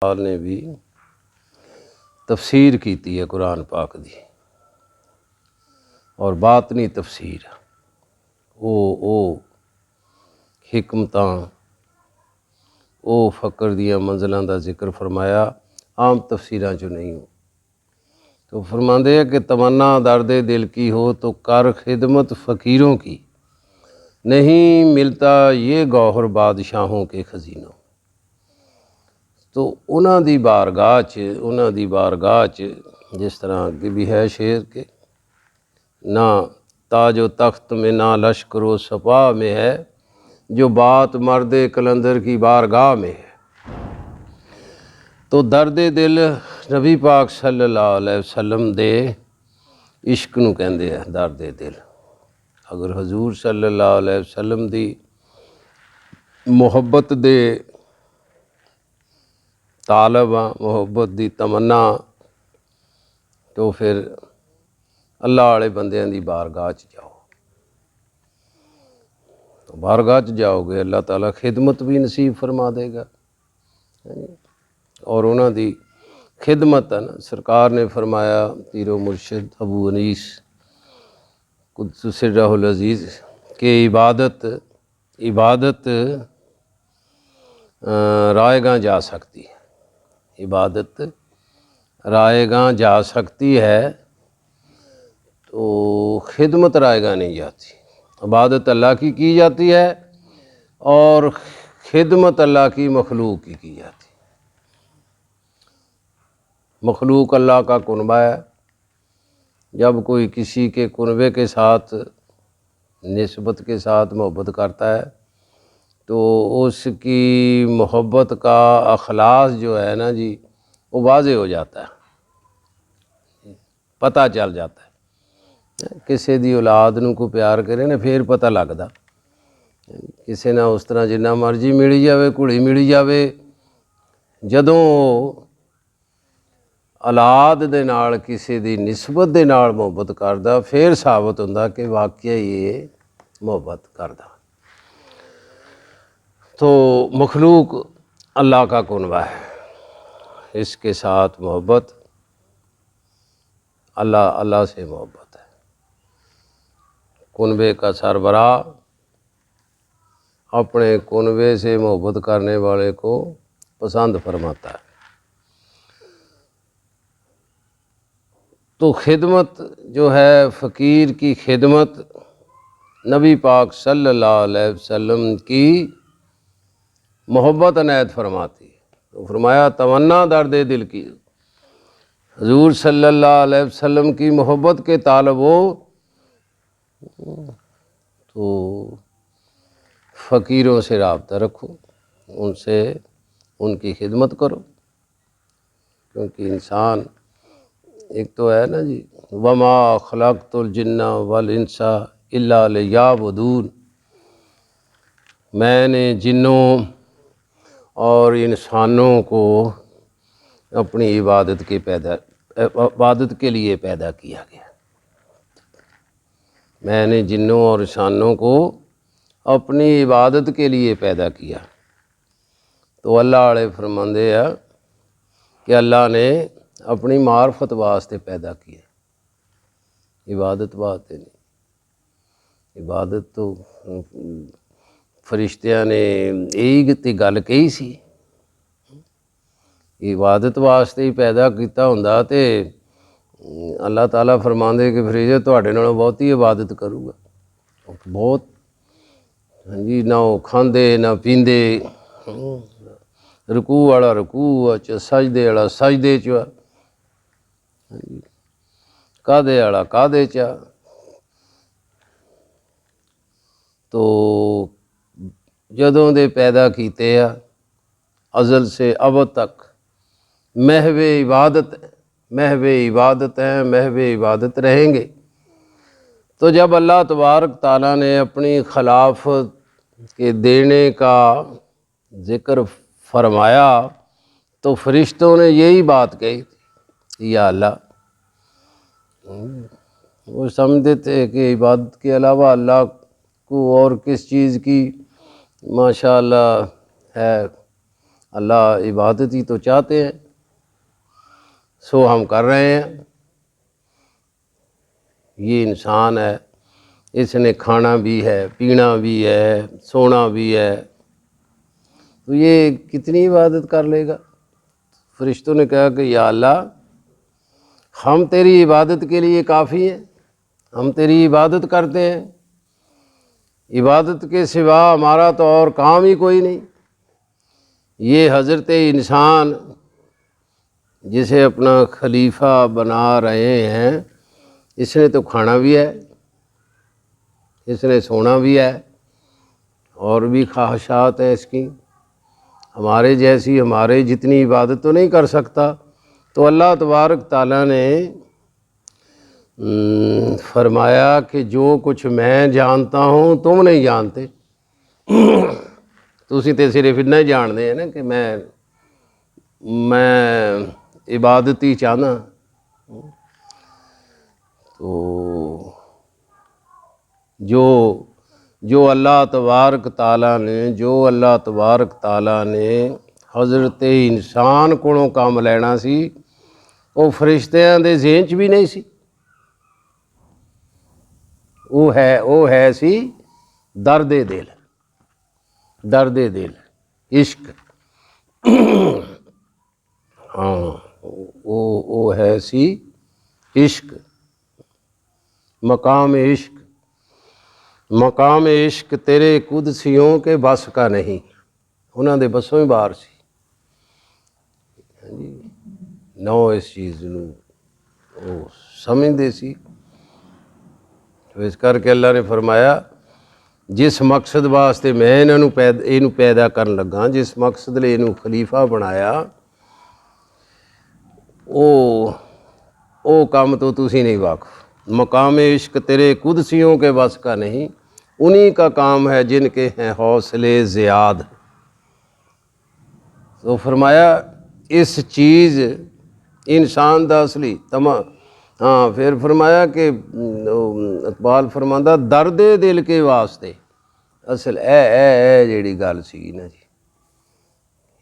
ने भी तफसीर की है कुरान पाक दी और बातनी तफसीर ओ हिकमतां ओ फ़कर दियां मंजिलां दा जिक्र फरमाया आम तफसीरां चो नहीं हो। तो फरमाते हैं कि तमन्ना दर्द दिल की हो तो कर खिदमत फ़कीरों की, नहीं मिलता ये गौहर बादशाहों के खजीनों। तो उन्हां दी बारगाह च जिस तरह अगे भी है शेर के ना ताजो तख्त में ना लश्करो सपा में है, जो बात मर्द कलंदर की बारगाह में है। तो दर्द दिल नबी पाक सल्लल्लाहु अलैहि वसल्लम दे इश्क नूं कहंदे आ दर्द दिल। अगर हजूर सल्लल्लाहु अलैहि वसल्लम दी मुहब्बत दे तालब आ, मुहब्बत दी तमन्ना, तो फिर अल्लाह वाले बंदियां दी बारगाह च जाओ। तो बारगाह च जाओगे अल्लाह ताला खिदमत भी नसीब फरमा देगा। और उन्हां दी खिदमत है ना, सरकार ने फरमाया पीरो मुर्शिद अबू अनीस कुद्दुस सिर्रहुल अज़ीज़ के इबादत रायगां जा सकती है, इबादत रायगां जा सकती है, तो खिदमत रायगां नहीं जाती। इबादत अल्लाह की जाती है और खिदमत अल्लाह की मखलूक की जाती है। मखलूक अल्लाह का कुनबा है। जब कोई किसी के कुनबे के साथ निस्बत के साथ मोहब्बत करता है तो उसकी मोहब्बत का अखलास जो है ना जी, वो वाज़े हो जाता है, पता चल जाता है। किसी दी औलाद नूं कोई प्यार करे ना फिर पता लगदा। किसी ना उस तरह जिन्ना मर्जी मिली जावे, घुली मिली जावे, जदों औलाद दे नाल किसी दी निस्बत दे नाल मुहब्बत करदा फिर साबित हुंदा कि वाकई ये मुहब्बत करदा। तो मखलूक अल्लाह का कुनबा है, इसके साथ मोहब्बत अल्लाह से मोहब्बत है। कुनबे का सरबराह अपने कुनबे से मोहब्बत करने वाले को पसंद फरमाता है। तो खिदमत जो है फ़कीर की खिदमत नबी पाक सल्लल्लाहु अलैहि वसल्लम की मोहब्बत अनायत फरमाती है। तो फरमाया तमन्ना दर्द दिल की, हजूर सल्लल्लाहु अलैहि वसल्लम की मोहब्बत के तालब हो तो फ़कीरों से राब्ता रखो, उनसे उनकी खिदमत करो। क्योंकि इंसान एक तो है ना जी, वमा खलक़तुल जिन्ना वल इंसा इल्ला लियअबुदून, मैंने जिन्नों और इंसानों को अपनी इबादत के लिए पैदा किया गया। मैंने जिन्नों और इंसानों को अपनी इबादत के लिए पैदा किया। तो अल्लाह वाले फरमांदे आ कि अल्लाह ने अपनी मार्फत वास्ते पैदा किया, इबादत वास्ते नहीं। इबादत तो फरिश्तियां ने यही तो गल कही सी, इबादत वास्ते ही पैदा किया हुंदा ते अल्लाह ताला फरमांदे कि फिर तुहाडे नालों बहुती इबादत करूँगा। बहुत हाँ जी, ना वो खांदे ना पींदे, रकू वाला रकू च, सजदे वाला सजदे च, कादे वाला कादे च। तो जदों दे पैदा कीते आ अज़ल से अब तक महवे इबादत हैं, महवे इबादत रहेंगे। तो जब अल्लाह तबारक ताला ने अपनी खिलाफत के देने का ज़िक्र फरमाया तो फरिश्तों ने यही बात कही, या अल्लाह, वो समझते थे कि इबादत के अलावा अल्लाह को और किस चीज़ की माशाअल्लाह है अल्लाह इबादत ही तो चाहते हैं, सो हम कर रहे हैं। ये इंसान है, इसने खाना भी है, पीना भी है, सोना भी है, तो ये कितनी इबादत कर लेगा। फरिश्तों ने कहा कि या अल्लाह, हम तेरी इबादत के लिए काफ़ी हैं, हम तेरी इबादत करते हैं, इबादत के सिवा हमारा तो और काम ही कोई नहीं। ये हज़रत इंसान जिसे अपना खलीफा बना रहे हैं, इसने तो खाना भी है, इसने सोना भी है, और भी ख्वाहिशात हैं इसकी। हमारे जैसी, हमारे जितनी इबादत तो नहीं कर सकता। तो अल्लाह तबारक ताला ने फरमाया कि जो कुछ मैं जानता हूँ तुम नहीं जानते। तुसी तो सिर्फ इन्ना ही जानते हैं ना कि मैं इबादत ही चाहना। तो जो अल्लाह तबारक ताला ने हज़रत इंसान कोलों काम लेना सी, वो फरिश्तियां दे ज़हन च भी नहीं सी। वो है सी दर्दे दिल, इश्क। हाँ, वो है सी इश्क, मकाम इश्क तेरे कुदसियों के बस का नहीं, उन्होंने बसों ही बाहर सी। नौ इस चीज़ वो समझते सी। तो इस करके अल्लाह ने फरमाया, जिस मकसद वास्ते मैं इन्हों पैदा करन लगा, जिस मकसद लिए इन्हों खलीफा बनाया, वो काम तो तुसी नहीं वाकफ। मकाम इश्क तेरे कुदसियों के बस का नहीं, उन्हीं का काम है जिनके हैं हौसले ज़ियाद। तो फरमाया इस चीज़ इंसान दा असली हाँ, फिर फरमाया कि इकबाल फरमांदा दर्दे दिल के वास्ते असल ए जेड़ी गल सी ना जी,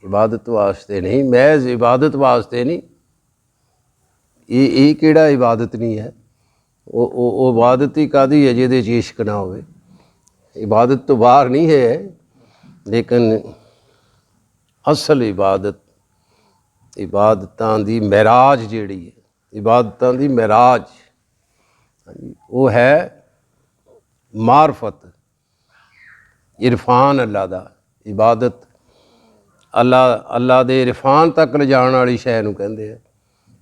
इबादत वास्ते नहीं, महज इबादत वास्ते नहीं। ये केड़ा इबादत नहीं है, वो इबादत ही कादी है जिहदे च इश्क ना होवे। इबादत तो बाहर नहीं है, लेकिन असल इबादतां दी महराज जिहड़ी है, इबादतां दी महराज वो है मारफत, इरफान अल्लाह दा। इबादत अल्लाह दे इरफान तक ले जाण वाली शै नूं कहंदे आ।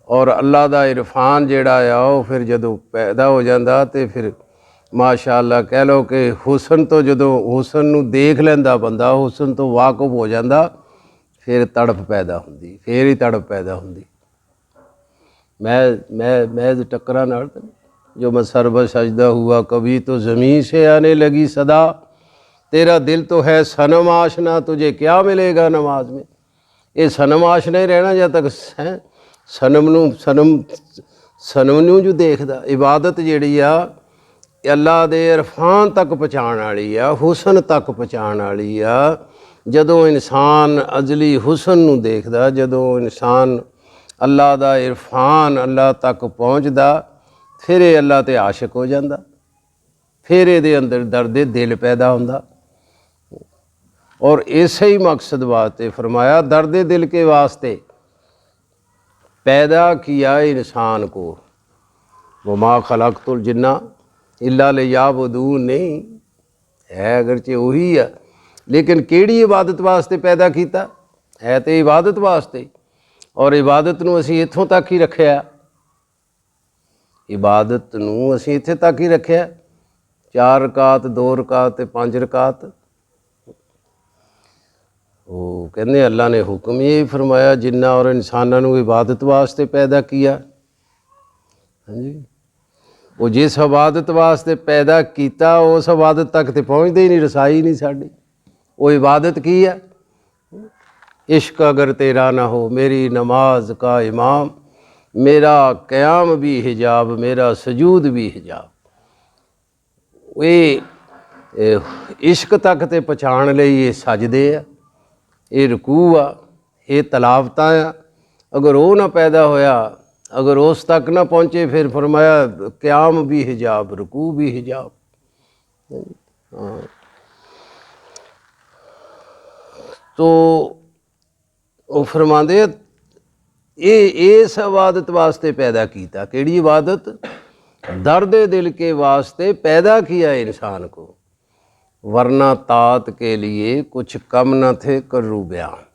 और अल्लाह दा इरफान जिहड़ा आ वो फिर जदों पैदा हो जांदा ते फिर माशाअल्लाह कह लो कि हुसन तो जदों हुसन नूं देख लैंदा बंदा, हुसन तो वाकफ हो जांदा, फिर तड़फ पैदा हुंदी, फिर ही तड़फ पैदा हुंदी। मैं टक्करां नाल जो मैं सरबत सजदा हुआ कभी तो ज़मीन से आने लगी सदा, तेरा दिल तो है सनम आशना, तुझे क्या मिलेगा नमाज में। ये सनम आशना ही रहना जद तक है सनम नूं जो देखदा। इबादत जिहड़ी आ अल्लाह दे इरफान तक पहुँचाण वाली आ, हुसन तक पहुँचाण वाली आ। जदों इंसान अजली हुसन नूं देखदा, जदों इंसान अल्लाह दा इरफान अल्लाह तक पहुँचदा, फिर ये अल्लाह ते आशिक हो जांदा, फिर ये अंदर दर्दे दिल पैदा हुंदा। और इसे ही मकसद वास्ते फरमाया दर्दे दिल के वास्ते पैदा किया इंसान को। वमा खलक़तुल जिन्ना इल्ला लियअबुदून नहीं है, अगरचे वही है, लेकिन केड़ी इबादत वास्ते पैदा किया है, तो इबादत वास्ते। और इबादत नूं असीं इत्थों तक ही रखिया, इबादत नूं असीं इत्थे तक ही रखिया, 4 रकात 2 रकात ते 5 रकात। वो कहने अल्लाह ने हुक्म ये फरमाया जिन्ना और इंसानों नूं इबादत वास्ते पैदा किया। हाँ जी, वो जिस इबादत वास्ते पैदा किया उस इबादत तक तो पहुँचते ही नहीं, रसाई नहीं साड़ी। वो इबादत की है, इश्क अगर तेरा ना हो मेरी नमाज का इमाम, मेरा क़याम भी हिजाब, मेरा सजूद भी हिजाब। वे इश्क तक तो पहुँचाण लई ये सजदे आ, ये रुकू आ, ਇਹ ਤਲਾਵਤਾਂ ਆ, ਅਗਰ ਉਹ ਨਾ ਪੈਦਾ ਹੋਇਆ, अगर उस तक ना पहुँचे, फिर फरमाया क़याम भी हिजाब, रुकू भी हिजाब। हाँ, तो वो फरमाते ये इस इबादत वास्ते पैदा किया। केड़ी इबादत? दर्द दिल के वास्ते पैदा किया इंसान को, वरना तात के लिए कुछ कम न थे करू बयान।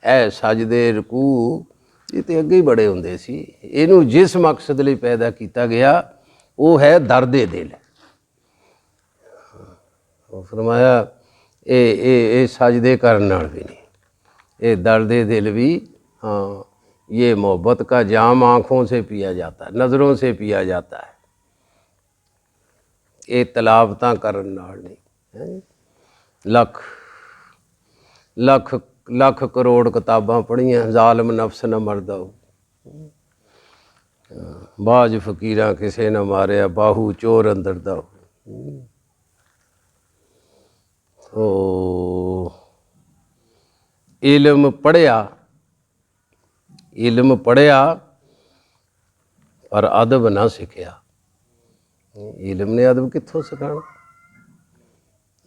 ऐ सजदे रुकू ये तो अगे ही बड़े होंगे सी। इनू जिस मकसद लिए पैदा किया गया वो है दर्दे दिल। फरमाया ये सजदे करने नाल भी नहीं, ये दर्दे दिल भी। हाँ, ये मोहब्बत का जाम आँखों से पिया जाता है, नज़रों से पिया जाता है, ये तलावतां करन नाल नहीं। लख लख लख करोड़ किताबां पढ़ियां, जालम नफ्स न मरदा बाज फकीरां किसे न मारिया, बाहू चोर अंदर दा। तो इल्म पढ़िया पर अदब ना सीखिया। इल्म ने अदब कित्थों सिखाना?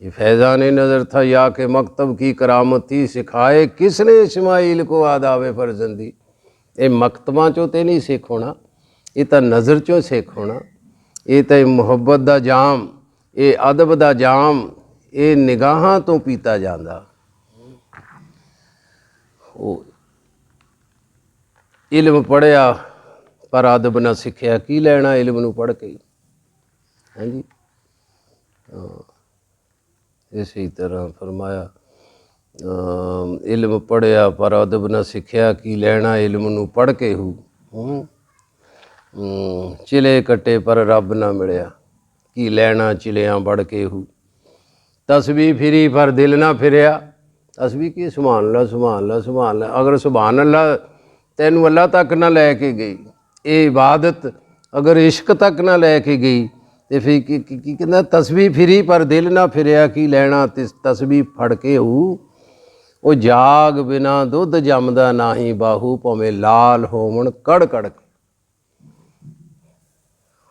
ये फैज़ान नज़र था या के मकतब की करामती, सिखाए किसने इस्माइल को आदाब फरजंदी। ये मकतबां चों ते नहीं सिख होना, ये तो नज़र चों सिख होना। ये तो मुहब्बत दा जाम, ये अदब दा जाम, ये निगाहां तो पीता जांदा। इल्म पढ़िया पर अदब ना सिखिया, की लैना इल्म नूं पढ़ के? हाँ जी, इसी तरह फरमाया इल्म पढ़िया पर अदब न सिखिया, की लैना इल्म नूं पढ़ के हूँ। चिले कटे पर रब ना मिलिया, की लैना चिलियाँ बढ़ के हूँ। तस्बीह फिरी पर दिल ना फिरिया। तस्बीह की सुभान अल्लाह सुभान अल्लाह सुभान अल्लाह, अगर सुभान अल्लाह तैनू अल्लाह तक ना लैके गई, ये इबादत अगर इश्क तक ना लैके गई, तो फिर की कहना तस्बीह फिरी पर दिल ना फिरिया, की लैना तस्बीह फड़ के हूँ। वो जाग बिना दुध जमदा नाही बाहू, भावें लाल होवन कड़ कड़ के।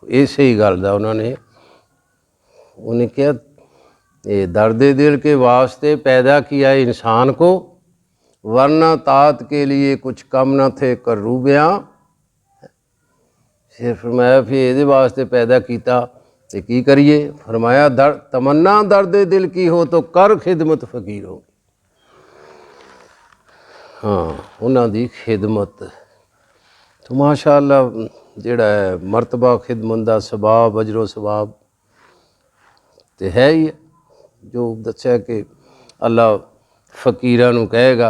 इसे ही गल दा उन्हें क्या, ये दर्द दिल के वास्ते पैदा किया इंसान को, वरना तात के लिए कुछ कम न थे करू बयां। फिर फरमाया फिर ये वास्ते पैदा किया तो की करिए? फरमाया तमन्ना दर्द दिल की हो तो कर खिदमत फकीर हो। हाँ, उन्हां दी खिदमत तो माशा अल्लाह जिहड़ा है मरतबा खिदमत दा सवाब अजरो सवाब तो है ही है। जो दस्या कि अल्लाह फकीरां नूं कहेगा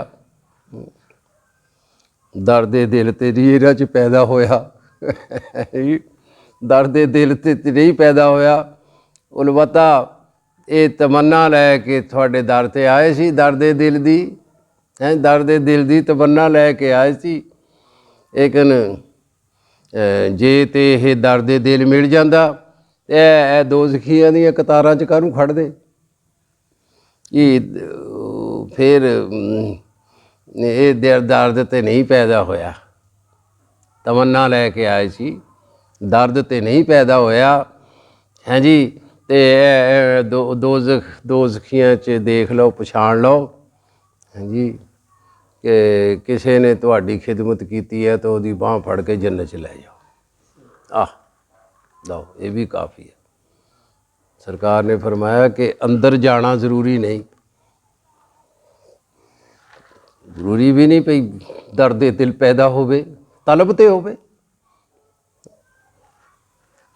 दर्दे दिल तेरी इहरां च पैदा होया दर्दे दिल ते नहीं पैदा होया। उलबत्ता ये तमन्ना लैके थोड़े दर ते आए सी, दर्दे दिल दी हैं, दर्दे दिल दी तमन्ना लैके आए सी। लेकिन जे तो यह दर्दे दिल मिल जाता ए दोज़खियां दी कतारां च काहनूं खड़दे? फिर ये दर्द ते नहीं पैदा होया, तमन्ना लैके आए सी, दर्द ते नहीं पैदा होया हैं जी। तो दोज़खियां च देख लो, पछाण लो हैं जी कि किसी ने तुहाडी खिदमत की है तो उसकी बांह फड़ के जन्नत च लै जाओ। लो ये भी काफ़ी है। सरकार ने फरमाया कि अंदर जाना ज़रूरी नहीं, जरूरी भी नहीं भई दर्द दिल पैदा होवे, तलब ते होवे।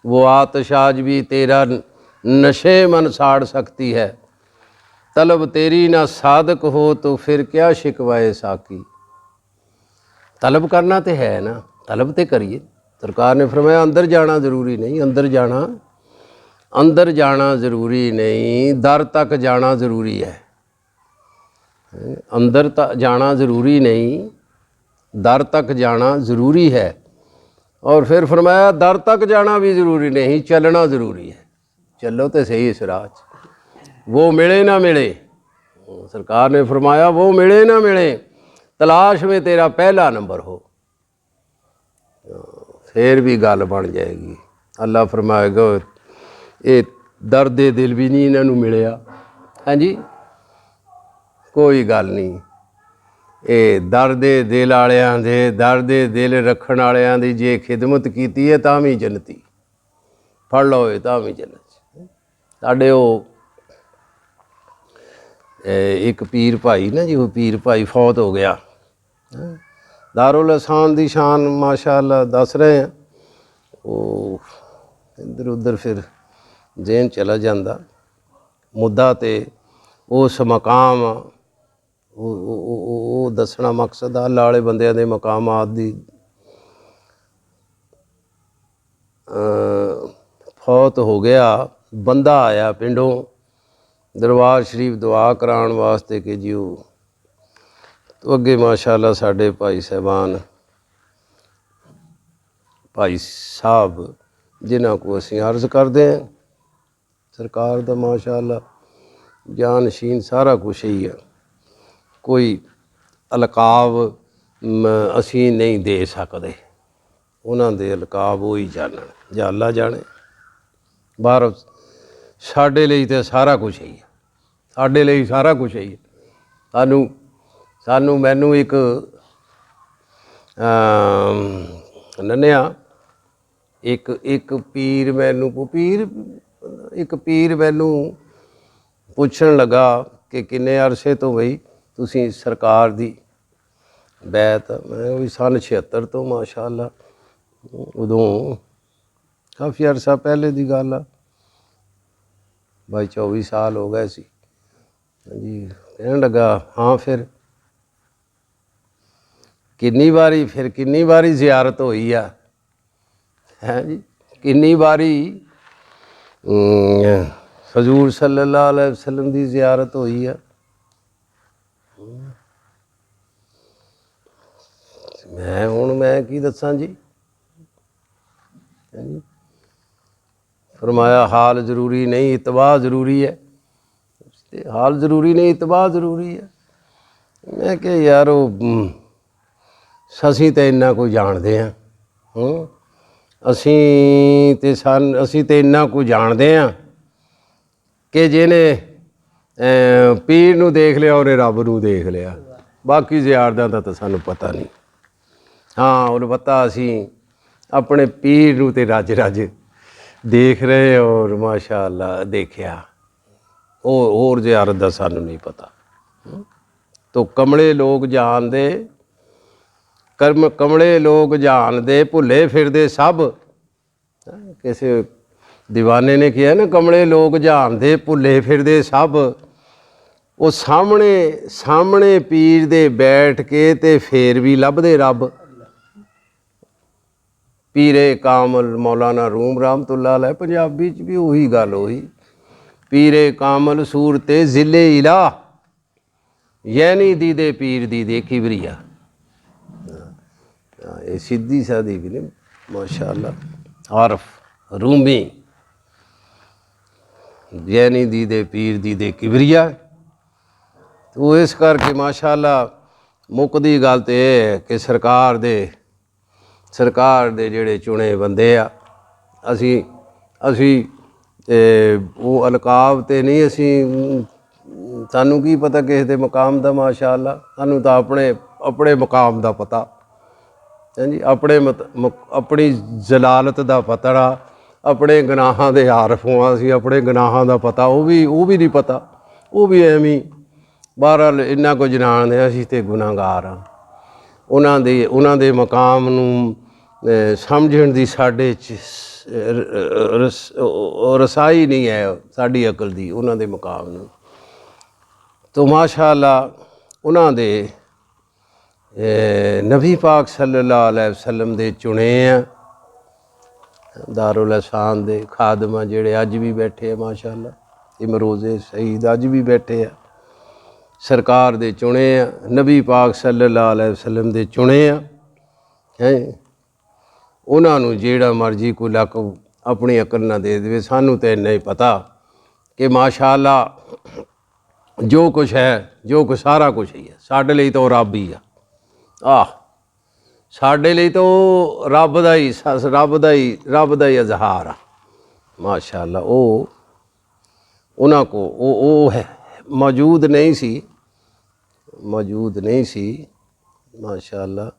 वो आतशाज भी तेरा नशे मन साड़ सकती है, तलब तेरी ना सादक हो तो फिर क्या शिकवाए साकी। तलब करना तो है ना, तलब तो करिए। सरकार ने फरमाया अंदर जाना ज़रूरी नहीं, अंदर जाना ज़रूरी नहीं, दर तक जाना ज़रूरी है। अंदर तक जाना ज़रूरी नहीं, दर तक जाना ज़रूरी है। और फिर फरमाया दर तक जाना भी ज़रूरी नहीं, चलना ज़रूरी है। चलो तो सही इस राह, वो मिले ना मिले। सरकार ने फरमाया वो मिले ना मिले, तलाश में तेरा पहला नंबर हो, फिर भी गल बन जाएगी। अल्लाह फरमाएगा ये दर्द दिल भी नहीं इन्हों मिलिया। हाँ जी, कोई गल नहीं, ये दर्द दिल वालियां दे दर्द दिल रखण वालियां दी जे खिदमत कीती है तां भी जन्नती, फड़ लो तां भी जन्नत। साडे वो एक पीर भाई ना जी, वो पीर भाई फौत हो गया। दारुल एहसान दी शान माशाअल्लाह दस रहे हैं, वो इधर उधर फिर जहन चला जाता मुद्दा ते उस मकाम वो दसना मकसद अल्लाह वाले बंदियां दे मकामात दी। फौत हो गया, बंदा आया पिंडों दरबार शरीफ दुआ कराने वास्ते कि जी तो अगे माशाअल्लाह साढ़े भाई साहबान भाई साहब जिन्हों को असी अर्ज़ करते हैं, सरकार दा माशाअल्लाह जानशीन सारा कुछ ही है, कोई अलकाब असी नहीं दे सकते, उन्होंने दे अलकाब वो ही जानन या अल्लाह जाने। बाहर साढ़े लिए तो सारा कुछ ही है, साढ़े लिए सारा कुछ ही है। सानू मैनू एक नन्या एक पीर मैनू मैनू पुछण लगा कि किन्ने अरसे तो बई तुसी सरकार दी बैत। मैं भी सन 76 तो माशाअल्लाह, उदों काफ़ी अरसा पहले की गल आ, भाई 24 साल हो गए सी जी। कहने लगा हाँ फिर किन्नी बारी जियारत हुई है जी, किन्नी बारी हजूर सल्लल्लाहु अलैहि वसल्लम की जियारत हुई है। मैं की दसां जी, फरमाया हाल ज़रूरी नहीं इतबा ज़रूरी है। हाल ज़रूरी नहीं इतबा ज़रूरी है। मैं क्या यार असी तो इन्ना कोई जानते हैं, असी तो इन्ना कोई जानते हैं कि जिन्हें पीर नूं देख लिया और रब नूं देख लिया, बाकी ज़ियारतां दा तो सानू पता नहीं। हाँ उन्हें पता असी अपने पीर नूं ते रज रज देख रहे और माशाअल्लाह देखिया, और ज़ियारत दा सानू नहीं पता। तो कमले लोग जानते, कमले लोग जानते भुले फिरदे सब। किसी दीवाने ने किया ना, कमले लोग जानते भुले फिरदे सब। वो सामने पीर दे बैठ के ते फिर भी लभदे रब। पीरे कामल मौलाना रूम रहमतुल्लाह अलैह पंजाबी च भी वही गल हुई, पीरे कामल सूरते जिले इला यैनी दीदे पीर दी देखी बरिया। ये सीधी सादी भी नहीं माशाअल्लाह आरफ रूमी जैनी दीदे पीर दीदे किबरिया। तो इस करके माशाअल्लाह मुकदी गल तो यह है कि सरकार दे जिहड़े चुने बंदे आ, असी वो अलकाब तो नहीं, असी सानू की पता किसी के मकाम का माशाअल्लाह, सानू तो अपने मकाम का पता है जी, अपनी जलालत का पता, अपने गुनाहां दे आरफ हां असी, अपने गुनाहां का पता वो भी नहीं पता, वो भी एवं बहरहाल इन्ना कुछ जानते असी तो गुनाहगार हाँ। उन्हां दे मकाम नूं समझण दी साडे च रसाई नहीं है साडी अकल दी उन्हां दे मकाम नूं। तो माशाअल्लाह उन्हां दे नबी पाक सल्लल्लाहु अलैहि वसल्लम दे चुने हैं दारुल एहसान दे खादमा जिहड़े अज भी बैठे हैं माशाअल्लाह, इमरोज़े शहीद अज भी बैठे हैं, सरकार दे चुने हैं, नबी पाक सल्लल्लाहु अलैहि वसल्लम दे चुने हैं। उन्होंने जेड़ा मर्जी कोई लक अपनी अकल ना दे दे, सानू तो इन्ना ही पता कि माशाअल्लाह जो कुछ है, जो कुछ सारा कुछ ही है साढ़े लिए तो रब ही है। ਆਹ ਸਾਡੇ ਲਈ ਤਾਂ ਉਹ ਰੱਬ ਦਾ ਹੀ ਰੱਬ ਦਾ ਹੀ ਇਜ਼ਹਾਰ ਆ ਮਾਸ਼ਾ ਅੱਲਾ। ਉਹ ਉਹਨਾਂ ਕੋ ਉਹ ਹੈ ਮੌਜੂਦ ਨਹੀਂ ਸੀ ਮਾਸ਼ਾ ਅੱਲਾ।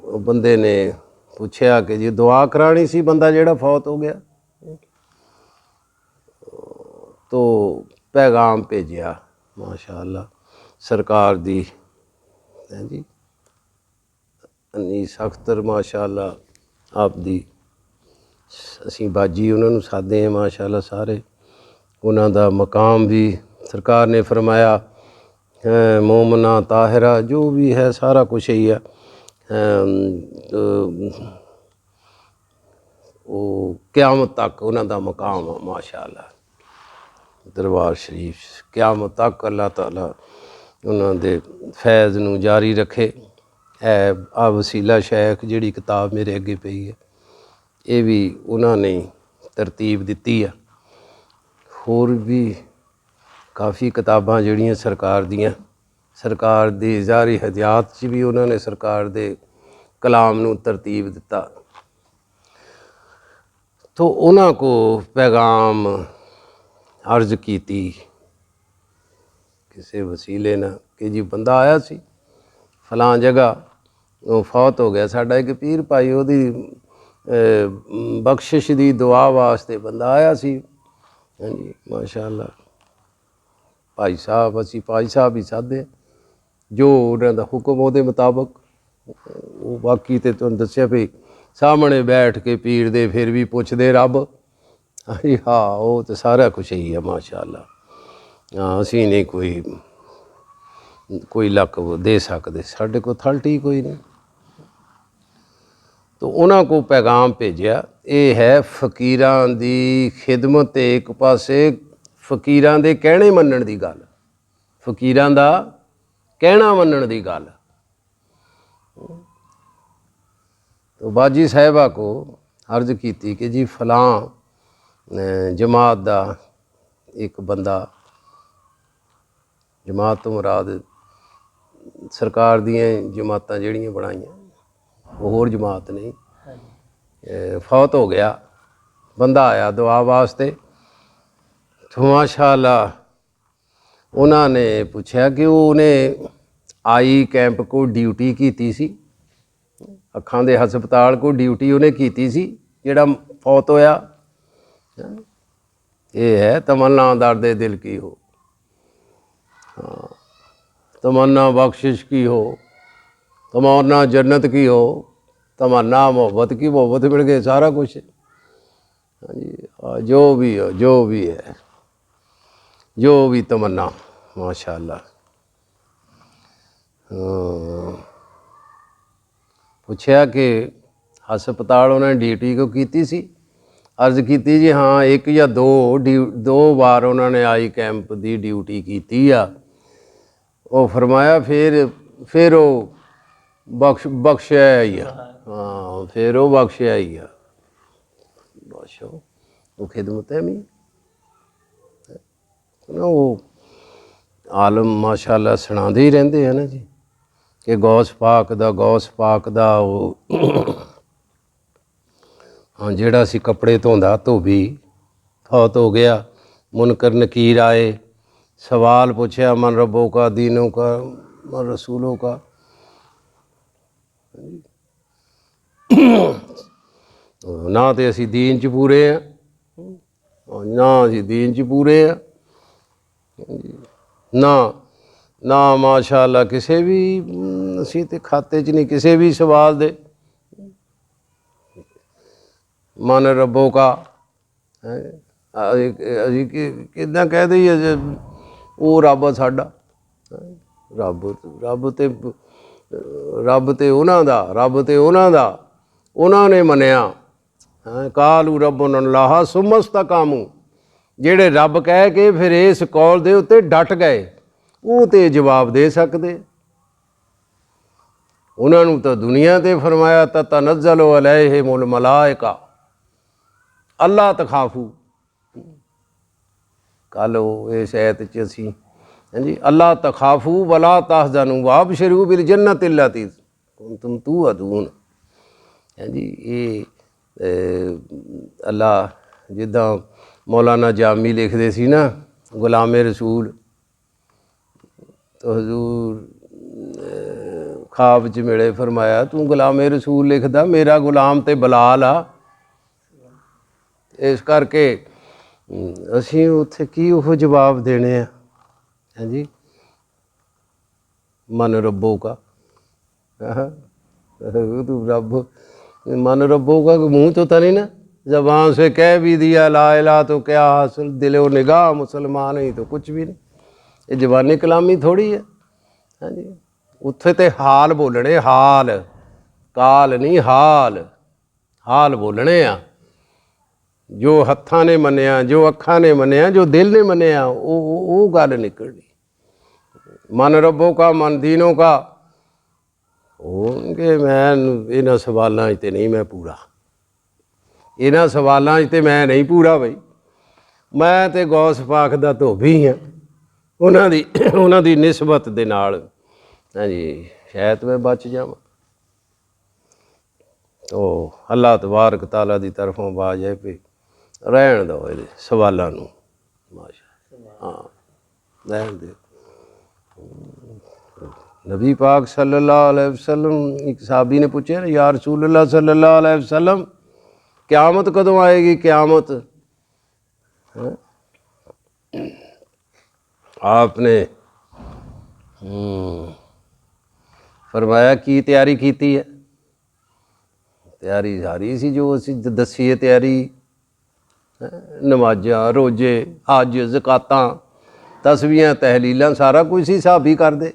ਉਹ ਬੰਦੇ ਨੇ ਪੁੱਛਿਆ ਕਿ ਜੀ ਦੁਆ ਕਰਾਣੀ ਸੀ ਬੰਦਾ ਜਿਹੜਾ ਫੌਤ ਹੋ ਗਿਆ, ਤੋ ਪੈਗਾਮ ਭੇਜਿਆ ਮਾਸ਼ਾ ਅੱਲਾ ਸਰਕਾਰ ਦੀ ਹੈ ਜੀ ਅਨੀਸ ਅਖਤਰ ਮਾਸ਼ਾ ਅੱਲਾ ਆਪ ਦੀ। ਅਸੀਂ ਬਾਜੀ ਉਹਨਾਂ ਨੂੰ ਸਾਦੇ ਹਾਂ ਮਾਸ਼ਾ ਅੱਲਾ ਸਾਰੇ। ਉਹਨਾਂ ਦਾ ਮਕਾਮ ਵੀ ਸਰਕਾਰ ਨੇ ਫਰਮਾਇਆ ਮੋਮਨਾ ਤਾਹਿਰਾ ਜੋ ਵੀ ਹੈ ਸਾਰਾ ਕੁਛ ਹੀ ਹੈ। ਉਹ ਕਿਆਮਤ ਤੱਕ ਉਹਨਾਂ ਦਾ ਮਕਾਮ ਆ ਮਾਸ਼ਾ ਅੱਲਾ ਦਰਬਾਰ ਸ਼ਰੀਫ। ਕਿਆਮਤ ਤੱਕ ਅੱਲਾਹ ਤਾਲਾ ਉਹਨਾਂ ਦੇ ਫੈਜ਼ ਨੂੰ ਜਾਰੀ ਰੱਖੇ। ਆ ਵਸੀਲਾ ਸ਼ੈਖ ਜਿਹੜੀ ਕਿਤਾਬ ਮੇਰੇ ਅੱਗੇ ਪਈ ਹੈ ਇਹ ਵੀ ਉਹਨਾਂ ਨੇ ਤਰਤੀਬ ਦਿੱਤੀ ਆ। ਹੋਰ ਵੀ ਕਾਫੀ ਕਿਤਾਬਾਂ ਜਿਹੜੀਆਂ ਸਰਕਾਰ ਦੀਆਂ, ਸਰਕਾਰ ਦੀ ਜ਼ਾਰੀ ਹਦਾਇਤ 'ਚ ਵੀ ਉਹਨਾਂ ਨੇ ਸਰਕਾਰ ਦੇ ਕਲਾਮ ਨੂੰ ਤਰਤੀਬ ਦਿੱਤਾ। ਤੋ ਉਹਨਾਂ ਕੋ ਪੈਗਾਮ अर्ज़ ਕੀਤੀ ਕਿਸੇ ਵਸੀਲੇ ਨਾਲ ਕਿ ਜੀ ਬੰਦਾ ਆਇਆ ਸੀ ਫਲਾਂ ਜਗ੍ਹਾ, ਉਹ ਫੌਤ ਹੋ ਗਿਆ। ਸਾਡਾ ਇੱਕ ਪੀਰ ਭਾਈ ਉਹਦੀ ਬਖਸ਼ਿਸ਼ ਦੀ ਦੁਆ ਵਾਸਤੇ ਬੰਦਾ ਆਇਆ ਸੀ। ਹਾਂਜੀ ਮਾਸ਼ਾ ਅੱਲਾ ਭਾਈ ਸਾਹਿਬ, ਅਸੀਂ ਭਾਈ ਸਾਹਿਬ ਹੀ ਸਾਦੇ ਜੋ ਉਹਨਾਂ ਦਾ ਹੁਕਮ ਉਹਦੇ ਮੁਤਾਬਕ। ਉਹ ਬਾਕੀ ਤੇ ਤੁਹਾਨੂੰ ਦੱਸਿਆ ਵੀ ਸਾਹਮਣੇ ਬੈਠ ਕੇ ਪੀਰ ਦੇ ਫਿਰ ਵੀ ਪੁੱਛਦੇ ਰੱਬ। ਹਾਂਜੀ ਹਾਂ ਉਹ ਤਾਂ ਸਾਰਾ ਕੁਛ ਹੀ ਹੈ ਮਾਸ਼ਾ ਅੱਲਾ। ਹਾਂ ਅਸੀਂ ਨਹੀਂ ਕੋਈ ਲੱਕ ਦੇ ਸਕਦੇ, ਸਾਡੇ ਕੋਲ ਥਲਟੀ ਕੋਈ ਨਹੀਂ। ਤੋ ਉਹਨਾਂ ਕੋ ਪੈਗਾਮ ਭੇਜਿਆ। ਇਹ ਹੈ ਫਕੀਰਾਂ ਦੀ ਖਿਦਮਤ। ਇੱਕ ਪਾਸੇ ਫਕੀਰਾਂ ਦੇ ਕਹਿਣੇ ਮੰਨਣ ਦੀ ਗੱਲ, ਫਕੀਰਾਂ ਦਾ ਕਹਿਣਾ ਮੰਨਣ ਦੀ ਗੱਲ। ਤੋ ਬਾਜੀ ਸਾਹਿਬਾ ਕੋ अर्ज़ ਕੀਤੀ ਕਿ ਜੀ ਫਲਾਂ ਜਮਾਤ ਦਾ ਇੱਕ ਬੰਦਾ, ਜਮਾਤ ਤੋਂ ਮੁਰਾਦ ਸਰਕਾਰ ਦੀਆਂ ਜਮਾਤਾਂ ਜਿਹੜੀਆਂ ਬਣਾਈਆਂ ਉਹ ਹੋਰ ਜਮਾਤ ਨਹੀਂ, ਫੌਤ ਹੋ ਗਿਆ। ਬੰਦਾ ਆਇਆ ਦੁਆ ਵਾਸਤੇ। ਮਾਸ਼ਾ ਅੱਲਾ ਉਹਨਾਂ ਨੇ ਪੁੱਛਿਆ ਕਿ ਉਹਨੇ ਆਈ ਕੈਂਪ ਕੋ ਡਿਊਟੀ ਕੀਤੀ ਸੀ, ਅੱਖਾਂ ਦੇ ਹਸਪਤਾਲ ਕੋ ਡਿਊਟੀ ਉਹਨੇ ਕੀਤੀ ਸੀ ਜਿਹੜਾ ਫੌਤ ਹੋਇਆ। ਇਹ ਹੈ ਤਮੰਨਾ ਦਰਦ ਦਿਲ ਕੀ ਹੋ, हाँ तमन्ना बख्शिश की हो, तमन्ना जन्नत की हो, तमन्ना मोहब्बत की, मोहब्बत मिल गई सारा कुछ। हाँ जी जो भी हो, जो भी है, जो भी तमन्ना माशा अल्लाह। ਪੁੱਛਿਆ ਕਿ ਹਸਪਤਾਲ ਉਹਨਾਂ ਨੇ ਡਿਊਟੀ ਕੋ ਕੀਤੀ ਸੀ। अर्ज़ ਕੀਤੀ ਜੀ ਹਾਂ ਇੱਕ ਜਾਂ ਦੋ ਵਾਰ ਉਹਨਾਂ ਨੇ ਆਈ ਕੈਂਪ ਦੀ ਡਿਊਟੀ ਕੀਤੀ ਆ। ਉਹ ਫਰਮਾਇਆ ਫਿਰ ਉਹ ਬਖਸ਼ਿਆ ਹੀ ਆ। ਹਾਂ ਫਿਰ ਉਹ ਬਖਸ਼ਿਆ ਹੀ ਆ। ਬਸ ਉਹ ਖਿਦਮਤ ਹੈ ਮੀ ਉਹ ਆਲਮ ਮਾਸ਼ਾ ਅੱਲਾ ਸੁਣਾਉਂਦੇ ਹੀ ਰਹਿੰਦੇ ਹੈ ਨਾ ਜੀ ਕਿ ਗੌਸ ਪਾਕ ਦਾ ਉਹ ਹਾਂ ਜਿਹੜਾ ਸੀ ਕੱਪੜੇ ਧੋਂਦਾ ਧੋਬੀ ਫੌਤ ਹੋ ਗਿਆ। ਮੁਨਕਰ ਨਕੀਰ ਆਏ, ਸਵਾਲ ਪੁੱਛਿਆ ਮਨ ਰੱਬੋ ਕਾ, ਦੀਨੋਂ ਕਾ, ਮਨ ਰਸੂਲੋਂ ਕਾ। ਨਾ ਤੇ ਅਸੀਂ ਦੀਨ 'ਚ ਪੂਰੇ ਹਾਂ, ਨਾ ਅਸੀਂ ਦੀਨ 'ਚ ਪੂਰੇ ਹਾਂ, ਨਾ ਮਾਸ਼ਾ ਅੱਲਾ ਕਿਸੇ ਵੀ ਅਸੀਂ ਤੇ ਖਾਤੇ 'ਚ ਨਹੀਂ ਕਿਸੇ ਵੀ ਸਵਾਲ ਦੇ। ਮਨ ਰੱਬੋ ਕਾ ਅਸੀਂ ਕਿੱਦਾਂ ਕਹਿ ਦਈਏ ਉਹ ਰੱਬ ਸਾਡਾ। ਰੱਬ ਤੇ ਉਹਨਾਂ ਦਾ ਉਹਨਾਂ ਨੇ ਮੰਨਿਆ। ਕਾਲੂ ਰੱਬੁਨ ਅੱਲਾਹ ਸੁਮਸਤਕਾਮੂ, ਜਿਹੜੇ ਰੱਬ ਕਹਿ ਕੇ ਫਿਰ ਇਸ ਕੌਲ ਦੇ ਉੱਤੇ ਡਟ ਗਏ ਉਹ ਤੇ ਜਵਾਬ ਦੇ ਸਕਦੇ। ਉਹਨਾਂ ਨੂੰ ਤਾਂ ਦੁਨੀਆ 'ਤੇ ਫਰਮਾਇਆ ਤਾਂ ਤਨੱਜ਼ਲੁ ਅਲੈਹਿਮੁਲ ਮਲਾਇਕਾ ਅੱਲਾ ਤਖਾਫੂ। ਕੱਲ੍ਹ ਉਹ ਇਸ ਐਤ 'ਚ ਅਸੀਂ हैं जी। अल्लाह तखाफू वला तहज़नू वाबशिरू बिल जन्नति अल्लती कुंतुम तुअदून। हैं जी। ये अल्लाह जिद्दां मौलाना जामी लिखते सी ना गुलामे रसूल, तो हजूर ख्वाब च मिले, फरमाया तू गुलामे रसूल लिखदा, मेरा गुलाम तो बलाल आ। इस करके असीं उत्थे की वो जवाब देने हैं? हैं जी। मन रब्बो का, तू रब मन रब्बो का मुँह तो था नहीं ना, ज़बान से कह भी दिया ला इलाहा तो क्या हासिल, दिलो निगाह मुसलमान ही तो कुछ भी नहीं। ये जबानी कलामी थोड़ी है। हाँ जी। उत्थे ते हाल बोलने, हाल काल नहीं, हाल हाल बोलने आ। जो हत्थां ने मन्निया, जो अखां ने मन्निया, जो दिल ने मन्निया, वो गल निकलनी। मन रब्बों का, मन दीनों का, होणगे मैं इन्हां सवालों ते नहीं मैं पूरा, इन्हां सवालों ते मैं नहीं पूरा बई। मैं तो गौस पाक दा धोबी हाँ, उन्हां दी निस्बत दे नाल। हाँ जी, शायद मैं बच जावां। तो अल्लाह तबारक तआला दी तरफों आवाज़ है भी रहन दो ये सवालों नूं, माशा हाँ रहन दो। नबी पाक सल्लल्लाहु अलैहि वसल्लम, एक साहबी ने पूछा या रसूलल्लाह सल्लल्लाहु अलैहि वसल्लम क़यामत कदों आएगी? क़यामत आपने फरमाया की तैयारी की है? तैयारी सारी सी जो असी दसी है, तैयारी नमाजा, रोजे, हज, ज़कातां, तस्बीहां, तहलीलां, सारा कुछ ही साहबी कर दे।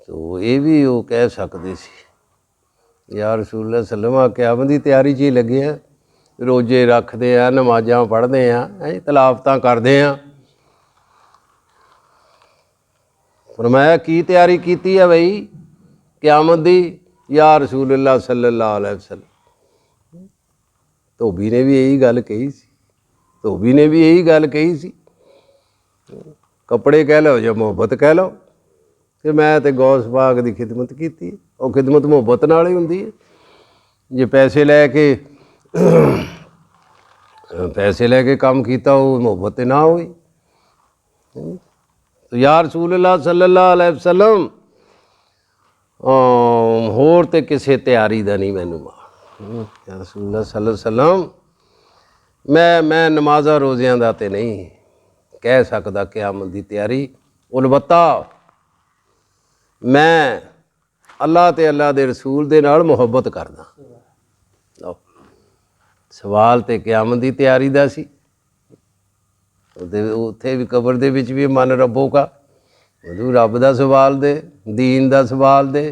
तो ये भी वो कह सकते सी या रसूलुल्लाह सल्लल्लाहु अलैहि वसल्लम क़यामत की तैयारी च ही लगे हैं, रोजे रखते हैं, नमाजा पढ़ते हैं, तलावतां करते हैं। फरमाया की तैयारी की है बई क़यामत दी? या रसूलुल्लाह सल्लल्लाहु अलैहि वसल्लम। धोबी ने भी यही गल कही सी, धोबी ने भी यही गल कही सी, कपड़े कह लो या मुहब्बत कह लो, कि मैं तो गौस पाक की खिदमत की। और खिदमत मुहब्बत नाल ही हुंदी है। जे पैसे लैके काम किया वो मुहब्बत ना हुई। तो या रसूलुल्लाह सल्लल्लाहु अलैहि वसल्लम होर तो किसी तैयारी का नहीं मैनू या रसूलुल्लाह सल्लल्लाहु अलैहि वसल्लम मैं नमाज़ा रोज़ियां दा ते नहीं कह सकदा क़यामत की तैयारी। अलबत्ता मैं अल्लाह ते अल्लाह दे रसूल दे नाल मुहब्बत करदा। सवाल तो क़यामत की तैयारी का सी, उत्थे भी कबर दे विच भी मन रब्बों का, उदू रब का सवाल दे, दीन का सवाल दे।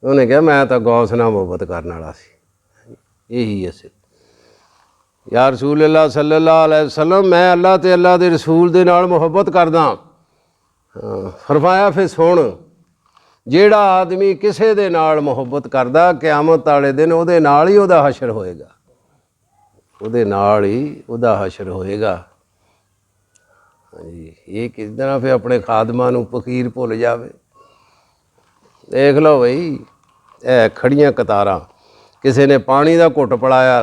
उन्हें कहा मैं तो गौस नाल मुहब्बत करने वाला सी, यही असल या रसूलुल्लाह सल्लल्लाहु अलैहि वसल्लम मैं अल्लाह ते अल्लाह दे रसूल दे नाल मुहब्बत करदा। फरमाया फिर सुन, जेड़ा आदमी किसी दे नाल मुहब्बत करदा क़यामत वाले दिन उहदे नाल ही उहदा हशर होएगा, उहदे नाल ही उहदा हशर होएगा। जी ये किस तरह फिर अपने खादमां नूं फकीर भुल जावे। देख लो बई ए खड़ियां कतारां, किसी ने पानी का घुट पिलाया,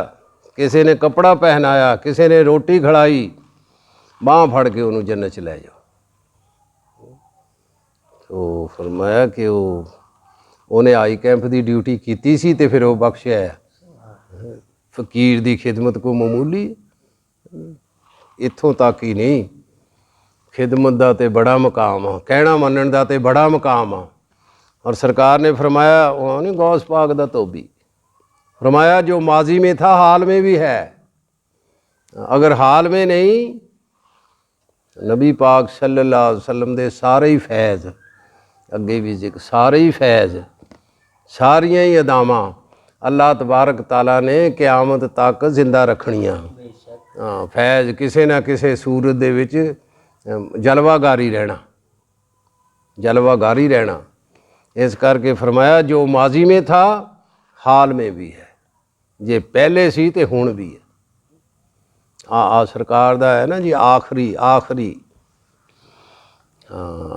किसी ने कपड़ा पहनाया, किसी ने रोटी खिलाई, बांह फड़ के उन्होंने जन्नत च लै जाओ। तो फरमाया कि उन्हें आई कैंप की ड्यूटी की सी ते फिर वो बख्शिया है। फकीर की खिदमत को मामूली इत्थों तक ही नहीं, खिदमत का तो बड़ा मकाम आ, कहना मनण का तो बड़ा मकाम आ। और सरकार ने फरमाया वो नहीं गौस पाक दा धोबी, फरमाया जो माजी में था हाल में भी है, अगर हाल में नहीं नबी पाक सल्लल्लाहु अलैहि वसल्लम दे सारे ही फैज़ अगे भी जिक्र, सारे ही फैज़ सारियां ही अदावां अल्लाह तबारक ताला ने क़यामत तक जिंदा रखनियां। हाँ फैज़ किसी ना किसी सूरत दे विच जलवागारी रहना, जलवागारी रहना। इस करके फरमाया जो माजी में था हाल में भी है, जे पहले सी तो हुण भी है। ਆ ਸਰਕਾਰ ਦਾ ਹੈ ਨਾ ਜੀ ਆਖਰੀ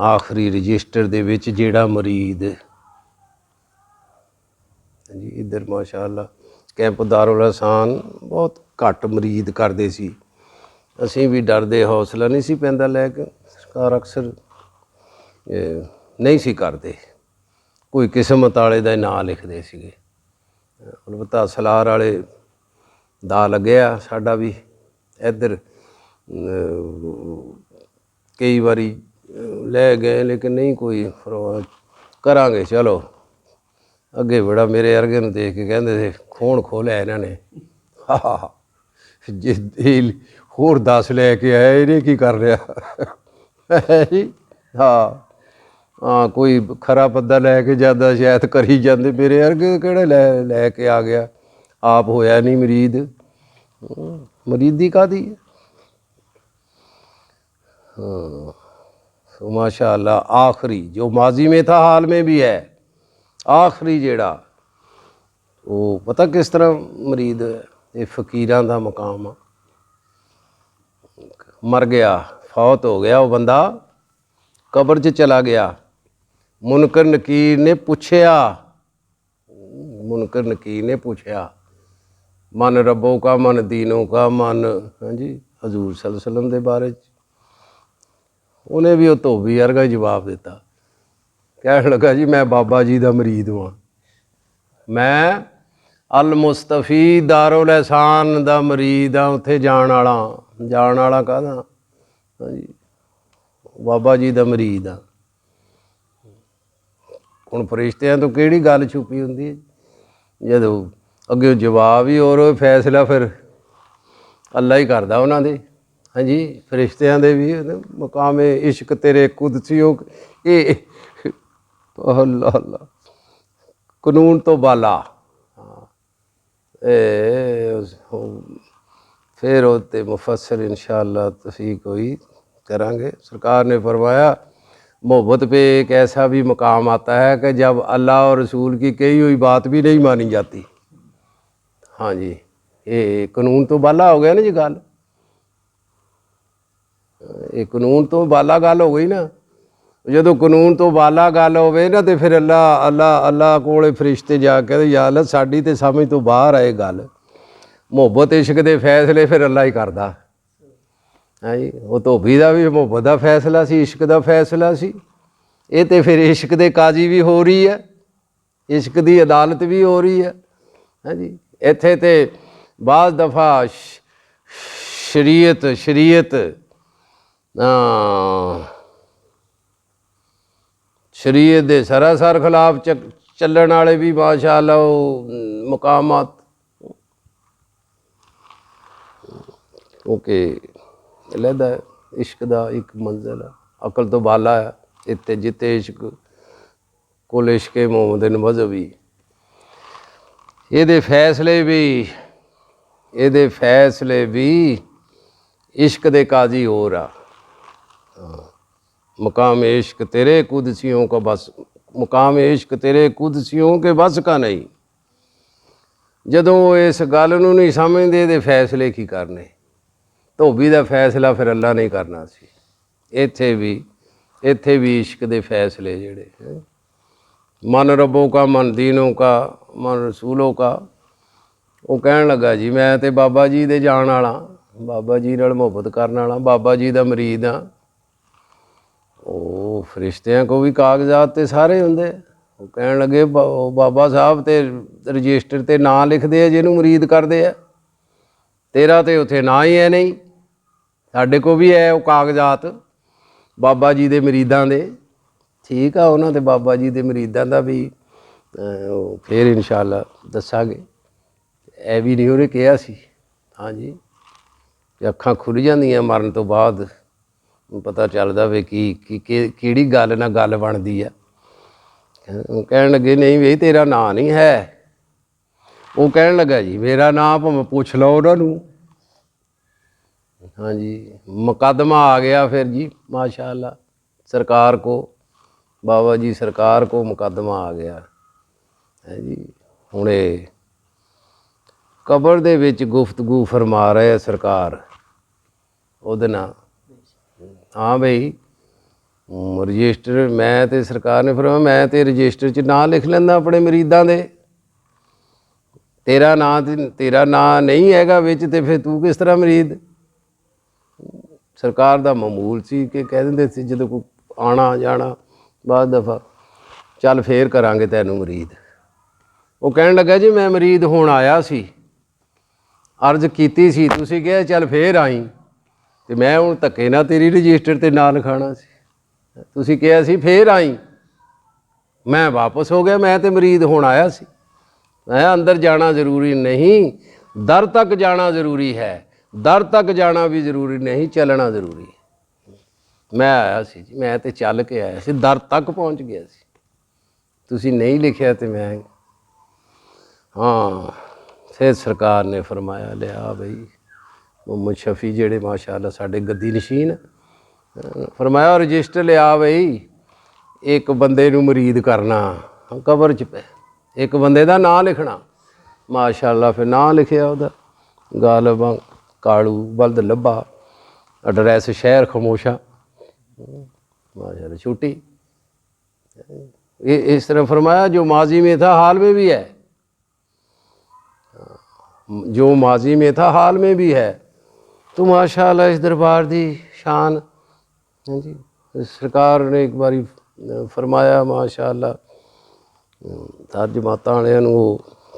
ਆਖਰੀ ਰਜਿਸਟਰ ਦੇ ਵਿੱਚ ਜਿਹੜਾ ਮਰੀਦ ਜੀ ਇੱਧਰ ਮਾਸ਼ਾਅੱਲਾ ਕੈਂਪ ਦਾਰੁਲ ਅਹਿਸਾਨ ਬਹੁਤ ਘੱਟ ਮਰੀਦ ਕਰਦੇ ਸੀ। ਅਸੀਂ ਵੀ ਡਰਦੇ, ਹੌਸਲਾ ਨਹੀਂ ਸੀ ਪੈਂਦਾ ਲੈ ਕੇ। ਸਰਕਾਰ ਅਕਸਰ ਨਹੀਂ ਸੀ ਕਰਦੇ, ਕੋਈ ਕਿਸਮਤ ਵਾਲੇ ਦਾ ਨਾਂ ਲਿਖਦੇ ਸੀਗੇ। ਅਲਬੱਤਾ ਸਲਾਰ ਵਾਲੇ ਦਾ ਲੱਗਿਆ ਸਾਡਾ ਵੀ ਇੱਧਰ, ਕਈ ਵਾਰੀ ਲੈ ਗਏ ਲੇਕਿਨ ਨਹੀਂ ਕੋਈ ਕਰਾਂਗੇ ਚਲੋ ਅੱਗੇ ਬੜਾ। ਮੇਰੇ ਵਰਗੇ ਨੂੰ ਦੇਖ ਕੇ ਕਹਿੰਦੇ ਸੀ ਖੂਨ ਖੋਲਿਆ ਇਹਨਾਂ ਨੇ, ਜੇ ਹੋਰ 10 ਲੈ ਕੇ ਆਇਆ ਇਹਨੇ ਕੀ ਕਰ ਰਿਹਾ ਜੀ। ਹਾਂ ਕੋਈ ਖਰਾ ਪੱਦਾ ਲੈ ਕੇ ਜਾਂਦਾ ਸ਼ਾਇਦ ਕਰੀ ਜਾਂਦੇ, ਮੇਰੇ ਵਰਗੇ ਕਿਹੜੇ ਲੈ ਕੇ ਆ ਗਿਆ, ਆਪ ਹੋਇਆ ਨਹੀਂ ਮਰੀਦ। ਮਰੀਦੀ ਕਾਹਦੀ ਹੈ। तो माशाअल्लाह आखिरी जो माजी में था हाल में भी है, आखिरी जेड़ा वो पता किस तरह मरीद है, ये फकीरां दा मकाम आ। मर गया, फौत हो गया वो बंदा, कब्र च चला गया। मुनकर नकीर ने पूछया, मुनकर नकीर ने पूछया मन रब्बों का, मन दीनों का, मन हाँ जी हजूर सल्लल्लाहु अलैहि वसल्लम के बारे। उन्हें भी वो धोबी वर्गा ही जवाब दिता, कह लगा जी मैं बाबा जी का मरीद हाँ, मैं अल मुस्तफी दारुल एहसान का मरीद हाँ, उत्थे जान वाला कहदा हाँ जी बाबा जी का मरीद हाँ। हुण फरिश्तियां तो किहड़ी गल छुपी हुंदी है, जदों अगे जवाब ही और फैसला फिर अल्लाह ही करदा उन्हां दे। हाँ जी फरिश्तियां दे भी मुकाम इश्क तेरे कुदसियों ये अल्लाह अल्लाह कानून तो बाला। फिर उत्ते मुफस्सिर इंशाअल्लाह तफसील कोई करांगे। सरकार ने फरमाया मोहब्बत पे एक ऐसा भी मकाम आता है कि जब अल्लाह और रसूल की कही हुई बात भी नहीं मानी जाती। हाँ जी ये कानून तो बाला हो गया ना जी गल, ये कानून तो बाला गल हो गई ना। जो कानून तो बाला गल होवे ना तो फिर अल्लाह अल्लाह अल्लाह कोले फरिश्ते जाके या अल्लाह साड़ी तो समझ तो बाहर आए गल। मुहब्बत इश्क के फैसले फिर अल्लाह ही करदा। हाँ जी वो धोबी का भी मुहब्बत का फैसला सी, इश्क का फैसला सी। ये तो फिर इश्क के काजी भी हो रही है, इश्क की अदालत भी हो रही है। हाँ जी इत्थे ते बाज़ दफ़ा शरीयत शरीयत दे सरासर खिलाफ चलण वाले भी माशाअल्लाह मकामात क्योंकि लहदा इश्क का एक मंजिल है, अकल तो बाला है। इत्ते जिते इश्क कुल इश्क मोहम्मद मजहबी ये फैसले भी इश्क दे काजी हो रहा। मकाम इश्क तेरे कुदसियों का बस, मुकाम इश्क तेरे कुदसियों के बस का नहीं। जदों इस गल नूं नहीं समझदे ते फैसले की करने, धोबी का फैसला फिर अल्लाह नहीं करना सी। इत्थे भी इश्क दे फैसले जिहड़े मन रब्बों का, मन दीनों का, मन रसूलों का। वो कहन लगा जी मैं तो बाबा जी दे जान वाला, बाबा जी नाल मुहब्बत करन वाला, बाबा जी का मरीद हाँ। वो फरिश्तियां को भी कागजात ते सारे हुंदे। वो कहन लगे बाबा साहब ते रजिस्टर ते नां लिखते हैं जिन्हों मरीद करते हैं, तेरा तो उत्थे ना ही है नहीं, साढ़े को भी है वो कागजात बाबा जी के मरीदां दे। ठीक है उन्होंने बाबा जी के मरीदां का भी फिर इंशाअल्लाह दसांगे। ए भी नहीं उन्हें कहा सी। हाँ जी अखां खुल जांदियां मरन तो बाद पता चलदा वे किहड़ी गल ना गल बनदी है। कहन लगे नहीं बई तेरा नां नहीं है। वो कहन लगा जी मेरा नां भावें पुछ लो उन्होंने। हाँ जी मुकदमा आ गया फिर जी माशाअल्लाह सरकार को, बाबा जी सरकार को मुकदमा आ गया है जी। हुणे कब्र दे विच गुफ्तगू फरमा रहे सरकार ਉਹਦੇ ਨਾਲ। ਹਾਂ ਬਈ ਰਜਿਸਟਰ ਮੈਂ ਤੇ ਸਰਕਾਰ ਨੇ ਫਰਮਾਇਆ ਮੈਂ ਤੇ ਰਜਿਸਟਰ 'ਚ ਨਾਂ ਲਿਖ ਲੈਂਦਾ ਆਪਣੇ ਮਰੀਦਾਂ ਦੇ। ਤੇਰਾ ਨਾਂ ਨਹੀਂ ਹੈਗਾ ਵਿੱਚ, ਤੇ ਫਿਰ ਤੂੰ ਕਿਸ ਤਰ੍ਹਾਂ ਮਰੀਦ। ਸਰਕਾਰ ਦਾ ਮਾਮੂਲ ਸੀ ਕਿ ਕਹਿ ਦਿੰਦੇ ਸੀ ਜਦੋਂ ਕੋਈ ਆਉਣਾ ਜਾਣਾ ਬਾਅਦ ਦਫਾ, ਚੱਲ ਫੇਰ ਕਰਾਂਗੇ ਤੈਨੂੰ ਮਰੀਦ। ਉਹ ਕਹਿਣ ਲੱਗਾ ਜੀ ਮੈਂ ਮਰੀਦ ਹੋਣ ਆਇਆ ਸੀ, ਅਰਜ਼ ਕੀਤੀ ਸੀ, ਤੁਸੀਂ ਕਿਹਾ ਚੱਲ ਫੇਰ ਆਈ, ਅਤੇ ਮੈਂ ਹੁਣ ਧੱਕੇ ਨਾਲ ਤੇਰੀ ਰਜਿਸਟਰ 'ਤੇ ਨਾਂ ਲਿਖਾਉਣਾ ਸੀ। ਤੁਸੀਂ ਕਿਹਾ ਸੀ ਫੇਰ ਆਈ, ਮੈਂ ਵਾਪਸ ਹੋ ਗਿਆ, ਮੈਂ ਤਾਂ ਮਰੀਦ ਹੋਣ ਆਇਆ ਸੀ। ਮੈਂ ਅੰਦਰ ਜਾਣਾ ਜ਼ਰੂਰੀ ਨਹੀਂ, ਦਰ ਤੱਕ ਜਾਣਾ ਜ਼ਰੂਰੀ ਹੈ। ਦਰ ਤੱਕ ਜਾਣਾ ਵੀ ਜ਼ਰੂਰੀ ਨਹੀਂ, ਚੱਲਣਾ ਜ਼ਰੂਰੀ ਹੈ। ਮੈਂ ਆਇਆ ਸੀ ਜੀ, ਮੈਂ ਤਾਂ ਚੱਲ ਕੇ ਆਇਆ ਸੀ, ਦਰ ਤੱਕ ਪਹੁੰਚ ਗਿਆ ਸੀ। ਤੁਸੀਂ ਨਹੀਂ ਲਿਖਿਆ ਤੇ ਮੈਂ ਹਾਂ। ਫਿਰ ਸਰਕਾਰ ਨੇ ਫਰਮਾਇਆ ਲਿਆ ਬਈ ਮੁਹੰਮਦ ਸ਼ਫੀ ਜਿਹੜੇ ਮਾਸ਼ਾ ਅੱਲਾ ਸਾਡੇ ਗੱਦੀ ਨਸ਼ੀਨ, ਫਰਮਾਇਆ ਰਜਿਸਟਰ ਲਿਆ ਬਈ, ਇੱਕ ਬੰਦੇ ਨੂੰ ਮਰੀਦ ਕਰਨਾ ਕਬਰ 'ਚ ਪੈ, ਇੱਕ ਬੰਦੇ ਦਾ ਨਾਂ ਲਿਖਣਾ। ਮਾਸ਼ਾ ਅੱਲਾ ਫਿਰ ਨਾਂ ਲਿਖਿਆ ਉਹਦਾ, ਗਾਲਬ ਕਾਲੂ ਬਲਦ ਲੱਭਾ, ਐਡਰੈਸ ਸ਼ਹਿਰ ਖਮੋਸ਼ਾ, माशा अल्लाह छुट्टी। इस तरह फरमाया जो माजी में था हाल में भी है, जो माजी में था हाल में भी है। तो माशा अल्लाह इस दरबार दी शान। हाँ जी, सरकार ने एक बारी फरमाया माशा अल्लाह सात जमातां वालियां नूं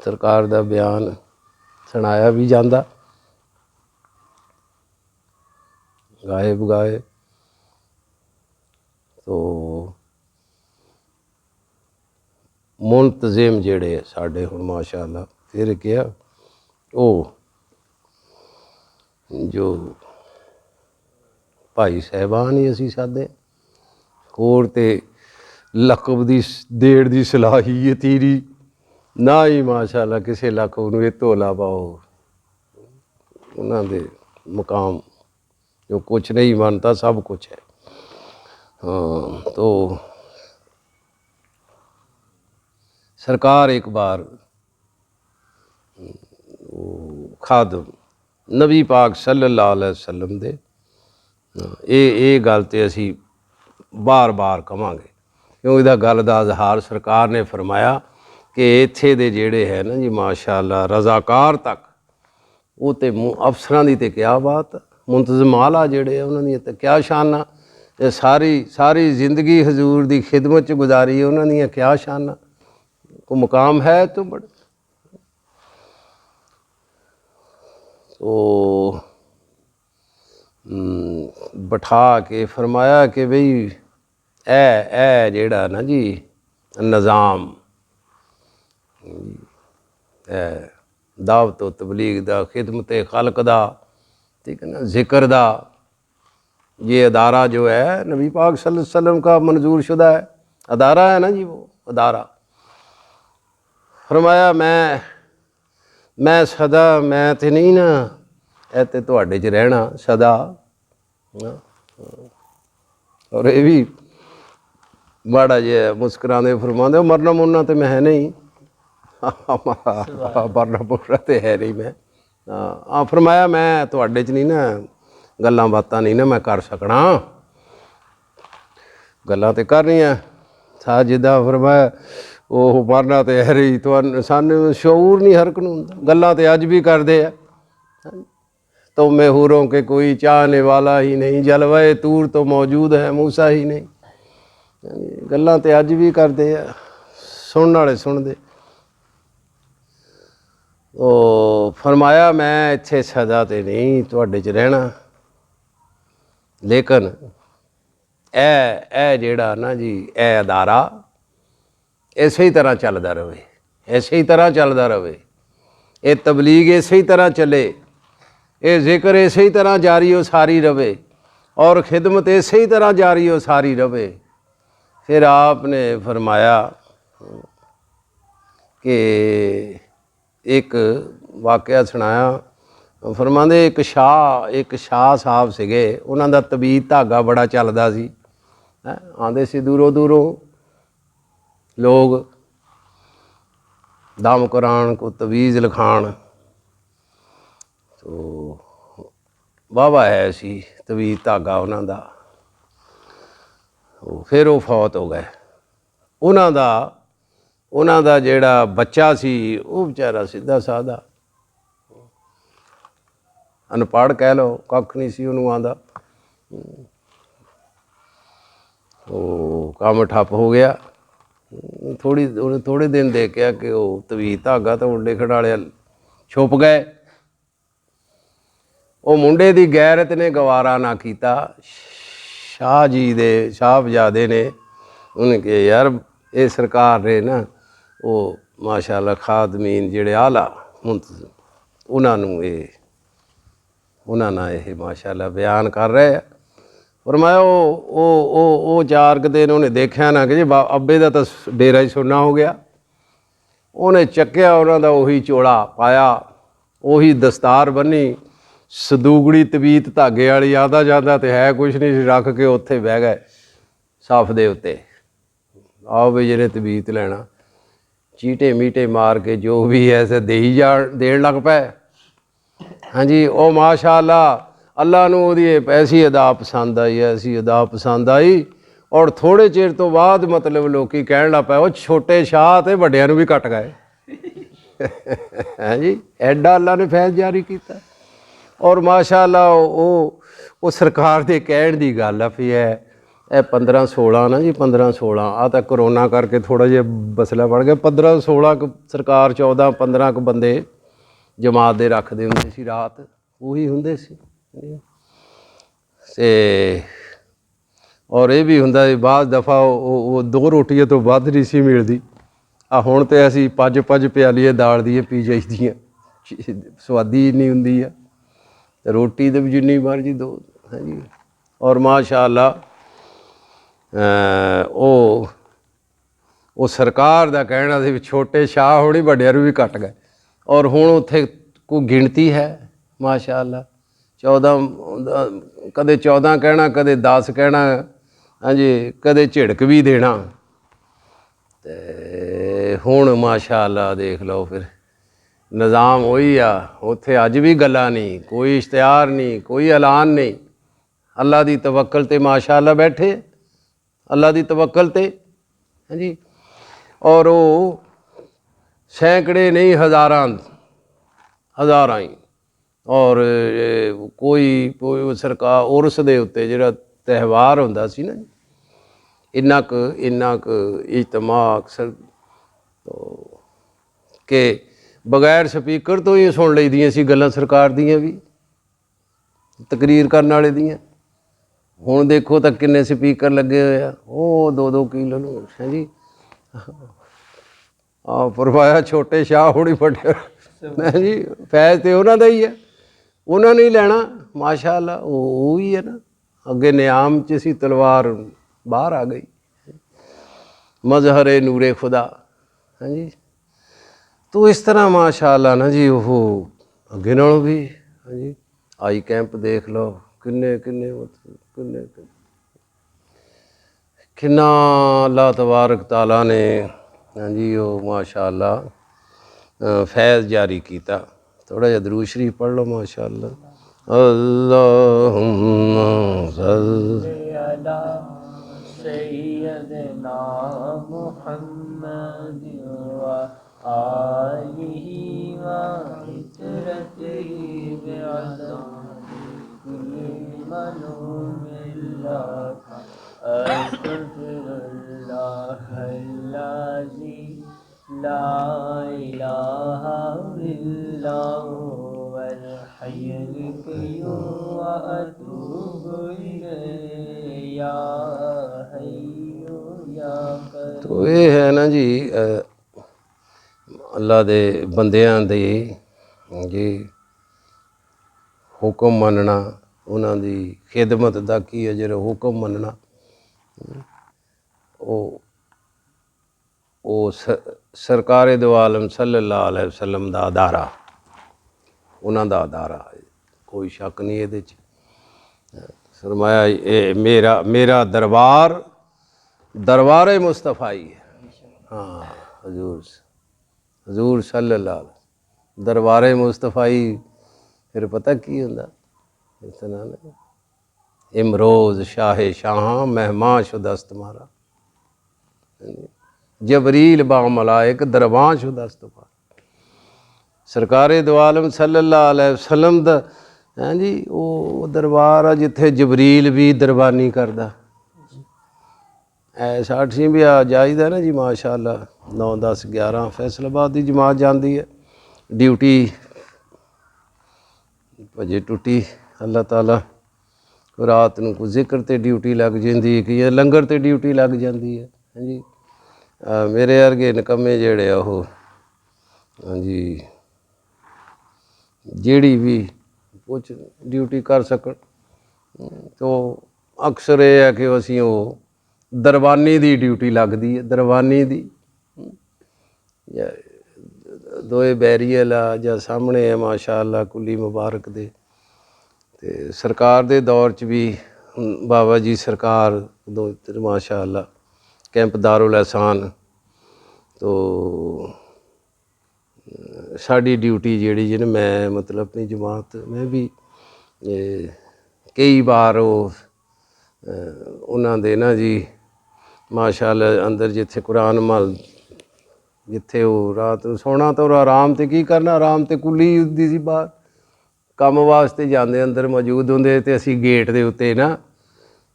सरकार दा बयान सुनाया भी जाता, गाए बगाए। तो मुंतजिम जेड़े साडे हुण माशा अल्लाह फिर क्या वो जो भाई साहबान ही असी सादे होर ते लकब दी देड़ दी सलाहियत ही नहीं ना ही माशा अल्लाह किसी लकब नूं इत्तो इलावा उन्हां दे मुकाम जो कुछ नहीं मानता सब कुछ है। हाँ, तो सरकार एक बार खादम नबी पाक सल्लल्लाहु अलैहि वसल्लम दे ये गल ते असी बार बार कहांगे क्यों इहदा गल दा इजहार सरकार ने फरमाया कि इत्थे दे जेड़े है ना जी माशा अल्लाह रज़ाकार तक वो तो अफसरां दी ते क्या बात, मुंतज़िम आला जेड़े उन्हां दी ते क्या शाना, सारी सारी जिंदगी हजूर दी खिदमत च गुजारी उन्हां दी क्या शाना, को मुकाम है तो बड़े। तो बिठा के फरमाया कि बई ए जेड़ा ना जी निज़ाम दावत तबलीग दा खिदमत खल्क दा, ठीक है ना, ज़िक्र दा, ये अदारा जो है नबी पाक सल्लल्लाहु अलैहि वसल्लम का मंजूर शुदा है अदारा है ना जी, वो अदारा। फरमाया मैं सदा मैं तो नहीं ना ए ते तुहाडे च रहना सदा। और ये भी माड़ा जिहा मुस्करांदे फरमांदे मरना मुरना तो मैं है नहीं, मरना मुरना तो है नहीं मैं। हाँ फरमाया मैं तुहाडे च नहीं ना गल्लां बातां नहीं ना मैं कर सकना, गल्लां तो करनियां सा जिद्दां फरमाया ਉਹ ਮਰਨਾ तो है रही, तो सानू शऊर नहीं हर को गल्लां तो अज भी करते हैं। तो मैं हूरों के कोई चाहने वाला ही नहीं, जलवाए तूर तो मौजूद है मूसा ही नहीं, गल्लां तो अज भी करते हैं, सुनने वाले सुनते। तो फरमाया मैं इत्थे सदा तो नहीं तुहाडे च रहना, लेकिन ए जेड़ा ना जी ए अदारा इसे ही तरह चलता रहे, इसे ही तरह चलता रहे, ये तबलीग इसे ही तरह चले, ये जिक्र इसे ही तरह जारी हो सारी रहे, और खिदमत इसे ही तरह जारी हो सारी रहे। फिर आपने फरमाया कि एक वाक़या सुनाया, फरमांदे एक शाह साहब सीगे, उन्हां दा तबीत धागा बड़ा चलदा सी, आंदे सी दूरों दूरों लोग दम करान को तवीज़ लिखान। तो ਵਾਹਵਾ ਹੈ ਸੀ ਤਵੀਤ ਧਾਗਾ ਉਹਨਾਂ ਦਾ। ਫਿਰ ਉਹ ਫੌਤ ਹੋ ਗਏ। ਉਹਨਾਂ ਦਾ ਜਿਹੜਾ ਬੱਚਾ ਸੀ ਉਹ ਵਿਚਾਰਾ ਸਿੱਧਾ ਸਾਦਾ ਅਨਪੜ੍ਹ ਕਹਿ ਲਓ, ਕੱਖ ਨਹੀਂ ਸੀ ਉਹਨੂੰ ਆਉਂਦਾ। ਉਹ ਕੰਮ ਠੱਪ ਹੋ ਗਿਆ। ਉਹਨੇ ਥੋੜ੍ਹੇ ਦਿਨ ਦੇਖਿਆ ਕਿ ਉਹ ਤਵੀਤ ਧਾਗਾ ਤਾਂ ਉੱਡੇ ਖੜਾਲੇ ਛੁਪ ਗਏ। ਉਹ ਮੁੰਡੇ ਦੀ ਗੈਰਤ ਨੇ ਗਵਾਰਾ ਨਾ ਕੀਤਾ। ਸ਼ਾਹਜ਼ਾਦੇ ਨੇ ਉਹਨੇ ਕਿਹਾ ਯਾਰ ਇਹ ਸਰਕਾਰ ਨੇ ਨਾ ਉਹ ਮਾਸ਼ਾ ਅੱਲਾ ਖਾਦਮੀਨ ਜਿਹੜੇ ਆਲਾ ਉਹਨਾਂ ਨਾਲ ਇਹ ਮਾਸ਼ਾ ਅੱਲਾ ਬਿਆਨ ਕਰ ਰਹੇ ਆ। ਫਰਮਾਇਆ ਉਹ 4 ਕੁ ਦਿਨ ਉਹਨੇ ਦੇਖਿਆ ਨਾ ਕਿ ਜੀ ਅੱਬੇ ਦਾ ਤਾਂ ਡੇਰਾ ਹੀ ਸੁੰਨਾ ਹੋ ਗਿਆ। ਉਹਨੇ ਚੱਕਿਆ ਉਹਨਾਂ ਦਾ ਉਹੀ ਚੋਲਾ ਪਾਇਆ, ਉਹੀ ਦਸਤਾਰ ਬੰਨੀ, ਸਦੂਗੜੀ ਤਵੀਤ ਧਾਗੇ ਵਾਲੀ ਆਦਾ ਜਾਂਦਾ ਤੇ ਹੈ ਕੁਛ ਨਹੀਂ ਸੀ, ਰੱਖ ਕੇ ਉੱਥੇ ਬਹਿ ਗਏ ਸਫ਼ ਦੇ ਉੱਤੇ। ਆਓ ਵੀ ਜਿਹਨੇ ਤਵੀਤ ਲੈਣਾ ਚੀਟੇ ਮੀਟੇ ਮਾਰ ਕੇ ਜੋ ਵੀ ਐਸੇ ਦੇਣ ਲੱਗ ਪਏ। ਹਾਂਜੀ, ਉਹ ਮਾਸ਼ਾ ਅੱਲਾ ਨੂੰ ਉਹਦੀ ਐਸੀ ਅਦਾ ਪਸੰਦ ਆਈ, ਐਸੀ ਅਦਾ ਪਸੰਦ ਆਈ। ਔਰ ਥੋੜ੍ਹੇ ਚਿਰ ਤੋਂ ਬਾਅਦ ਮਤਲਬ ਲੋਕ ਕਹਿਣ ਲੱਗ ਪਏ ਉਹ ਛੋਟੇ ਸ਼ਾਹ ਤੇ ਵੱਡਿਆਂ ਨੂੰ ਵੀ ਕੱਟ ਗਏ। ਹਾਂਜੀ, ਐਡਾ ਅੱਲਾ ਨੇ ਫੈਜ਼ ਜਾਰੀ ਕੀਤਾ। ਔਰ ਮਾਸ਼ਾ ਅੱਲਾ ਉਹ ਸਰਕਾਰ ਦੇ ਕਹਿਣ ਦੀ ਗੱਲ ਆ ਵੀ ਇਹ 15-16 ਨਾ ਜੀ, 15-16 ਆ ਤਾਂ ਕਰੋਨਾ ਕਰਕੇ ਥੋੜ੍ਹਾ ਜਿਹਾ ਮਸਲਾ ਬਣ ਗਿਆ। 15-16 ਸਰਕਾਰ 14-15 ਕੁ ਬੰਦੇ ਜਮਾਤ ਦੇ ਰੱਖਦੇ ਹੁੰਦੇ ਸੀ, ਰਾਤ ਉਹੀ ਹੁੰਦੇ ਸੀ। ਅਤੇ ਔਰ ਇਹ ਵੀ ਹੁੰਦਾ ਬਾਅਦ ਦਫਾ ਉਹ 2 ਰੋਟੀਆਂ ਤੋਂ ਵੱਧ ਨਹੀਂ ਸੀ ਮਿਲਦੀ। ਆ ਹੁਣ ਤਾਂ ਅਸੀਂ 5 ਪਿਆਲੀਆਂ ਦਾਲ ਦੀਆਂ ਪੀ ਜਾਈਦੀਆਂ, ਸਵਾਦੀ ਇੰਨੀ ਹੁੰਦੀ ਆ। ਰੋਟੀ ਤਾਂ ਵੀ ਜਿੰਨੀ ਮਰਜ਼ੀ ਦਿਓ। ਹਾਂਜੀ, ਔਰ ਮਾਸ਼ਾ ਅੱਲਾ ਉਹ ਸਰਕਾਰ ਦਾ ਕਹਿਣਾ ਸੀ ਵੀ ਛੋਟੇ ਸ਼ਾਹ ਹੋਣੀ ਵੱਡਿਆਂ ਨੂੰ ਵੀ ਕੱਟ ਗਏ। ਔਰ ਹੁਣ ਉੱਥੇ ਕੋਈ ਗਿਣਤੀ ਹੈ ਮਾਸ਼ਾ ਅੱਲਾ 14 ਕਦੇ 14 ਕਹਿਣਾ, ਕਦੇ 10 ਕਹਿਣਾ। ਹਾਂਜੀ, ਕਦੇ ਝਿੜਕ ਵੀ ਦੇਣਾ। ਅਤੇ ਹੁਣ ਮਾਸ਼ਾ ਅੱਲਾ ਦੇਖ ਲਓ ਫਿਰ ਨਿਜ਼ਾਮ ਉਹੀ ਆ। ਉੱਥੇ ਅੱਜ ਵੀ ਗੱਲਾਂ ਨਹੀਂ, ਕੋਈ ਇਸ਼ਤਿਹਾਰ ਨਹੀਂ, ਕੋਈ ਐਲਾਨ ਨਹੀਂ। ਅੱਲਾ ਦੀ ਤਵੱਕਲ 'ਤੇ ਮਾਸ਼ਾ ਅੱਲਾ ਬੈਠੇ, ਅੱਲਾ ਦੀ ਤਵੱਕਲ 'ਤੇ। ਹਾਂਜੀ, ਔਰ ਉਹ ਸੈਂਕੜੇ ਨਹੀਂ ਹਜ਼ਾਰਾਂ ਹੀ। ਔਰ ਕੋਈ ਸਰਕਾਰ ਉਰਸ ਦੇ ਉੱਤੇ ਜਿਹੜਾ ਤਿਉਹਾਰ ਹੁੰਦਾ ਸੀ ਨਾ, ਇੰਨਾ ਕੁ ਇਜਤਮਾ ਅਕਸਰ ਕਿ ਬਗੈਰ ਸਪੀਕਰ ਤੋਂ ਹੀ ਸੁਣ ਲਈਦੀਆਂ ਸੀ ਗੱਲਾਂ ਸਰਕਾਰ ਦੀਆਂ ਵੀ, ਤਕਰੀਰ ਕਰਨ ਵਾਲੇ ਦੀਆਂ। ਹੁਣ ਦੇਖੋ ਤਾਂ ਕਿੰਨੇ ਸਪੀਕਰ ਲੱਗੇ ਹੋਏ ਆ, ਉਹ 2-2 ਕਿਲੋ ਨੂੰ। ਹਾਂਜੀ, ਫਰਮਾਇਆ ਛੋਟੇ ਸ਼ਾਹ ਹੋਣੀ ਵੱਡੇ। ਹਾਂਜੀ, ਫੈਜ਼ ਤੇ ਉਹਨਾਂ ਦਾ ਹੀ ਹੈ, ਉਹਨਾਂ ਨੇ ਹੀ ਲੈਣਾ ਮਾਸ਼ਾ ਅੱਲਾ। ਉਹ ਹੀ ਹੈ ਨਾ, ਅੱਗੇ ਨਿਆਮ 'ਚ ਸੀ, ਤਲਵਾਰ ਬਾਹਰ ਆ ਗਈ। ਮਜ਼ਹਰ ਨੂਰੇ ਖੁਦਾ। ਹਾਂਜੀ, ਤੋ ਇਸ ਤਰ੍ਹਾਂ ਮਾਸ਼ਾ ਅੱਲਾ ਨਾ ਜੀ ਉਹ ਅੱਗੇ ਨਾਲੋਂ ਵੀ। ਹਾਂਜੀ, ਆਈ ਕੈਂਪ ਦੇਖ ਲਓ ਕਿੰਨਾ ਅੱਲਾ ਤਬਾਰਕ ਤਾਲਾ ਨੇ ਹਾਂਜੀ ਉਹ ਮਾਸ਼ਾ ਅੱਲਾ ਫੈਜ਼ ਜਾਰੀ ਕੀਤਾ। ਥੋੜ੍ਹਾ ਜਿਹਾ ਦਰੂਦ ਸ਼ਰੀਫ ਪੜ੍ਹ ਲਓ ਮਾਸ਼ਾ ਅੱਲਾ। ਅੱਲਾਹੁੰਮਾ ਸੱਲि ਅਲਾ ਸਯ्यदना मुहम्मद व आलिहि व इतरतिहि बिअदद कुल्लि मलूमिल्लाह अस्तगफिरुल्लाहल्लज़ी ला इलाहा इल्ला हुवल हय्युल क़य्यूम व अतूबु इलैहि या हय्यु या क़य्यूम। तो ये है ना जी अल्लाह दे बंदियां दी जी हुक्म मनना, उन्हां दी खिदमत दा की अजर, हुक्म मनना। ਉਹ ਸਰਕਾਰੇ ਦੋ ਆਲਮ ਸੱਲੱਲਾਹੁ ਅਲੈहि ਵਸੱਲਮ ਦਾ ਅਦਾਰਾ, ਉਹਨਾਂ ਦਾ ਅਦਾਰਾ, ਕੋਈ ਸ਼ੱਕ ਨਹੀਂ ਇਹਦੇ 'ਚ। ਫਰਮਾਇਆ ਇਹ ਮੇਰਾ ਦਰਬਾਰ ਮੁਸਤਫਾਈ ਹੈ। ਹਾਂ, ਹਜ਼ੂਰ ਸੱਲੱਲਾਹੁ ਦਰਬਾਰ ਮੁਸਤਫਾਈ। ਫਿਰ ਪਤਾ ਕੀ ਹੁੰਦਾ, इतना नहीं, इमरोज़ शाहे शाह मेहमान शुदस्त मारा, जबरील बा मलाइक दरबां शुदस्त मारा। सरकारे दो आलम सल्लल्लाहु अलैहि वसल्लम दा हैं जी वो दरबार आ जिथे जबरील भी दरबानी करदा। साठ भी आ जाईदा ना जी माशाअल्लाह, 9 10 11 फैसलाबाद की जमात जाती है, ड्यूटी भजे टुटी अल्लाह ताला रात नूं कोई जिक्र ते ड्यूटी लग जाती है, कि लंगर ते ड्यूटी लग जाती है। हाँ जी मेरे वर्गे निकम्मे जेड़े वो हाँ जी ਜਿਹੜੀ भी कुछ ड्यूटी कर सकन, तो अक्सर ये है कि असीं वो दरबानी दी ड्यूटी लगती है, दरबानी दी दोए बैरीअल आ जां सामने है माशाअल्लाह कुली मुबारक दे। ते सरकार दे दौर च भी बाबा जी सरकार दो माशाअल्लाह कैंप दारुल एहसान, तो साड़ी ड्यूटी जी जी मैं मतलब अपनी जमात मैं भी कई बार वो उन्होंने ना जी माशाअल्लाह अंदर जिथे कुरान मल जिथे वो रात सोना तो आराम तो की करना, आराम तो कुली होंदी सी बाहर काम वास्ते जाते अंदर मौजूद होंगे, तो असी गेट के उत्ते ना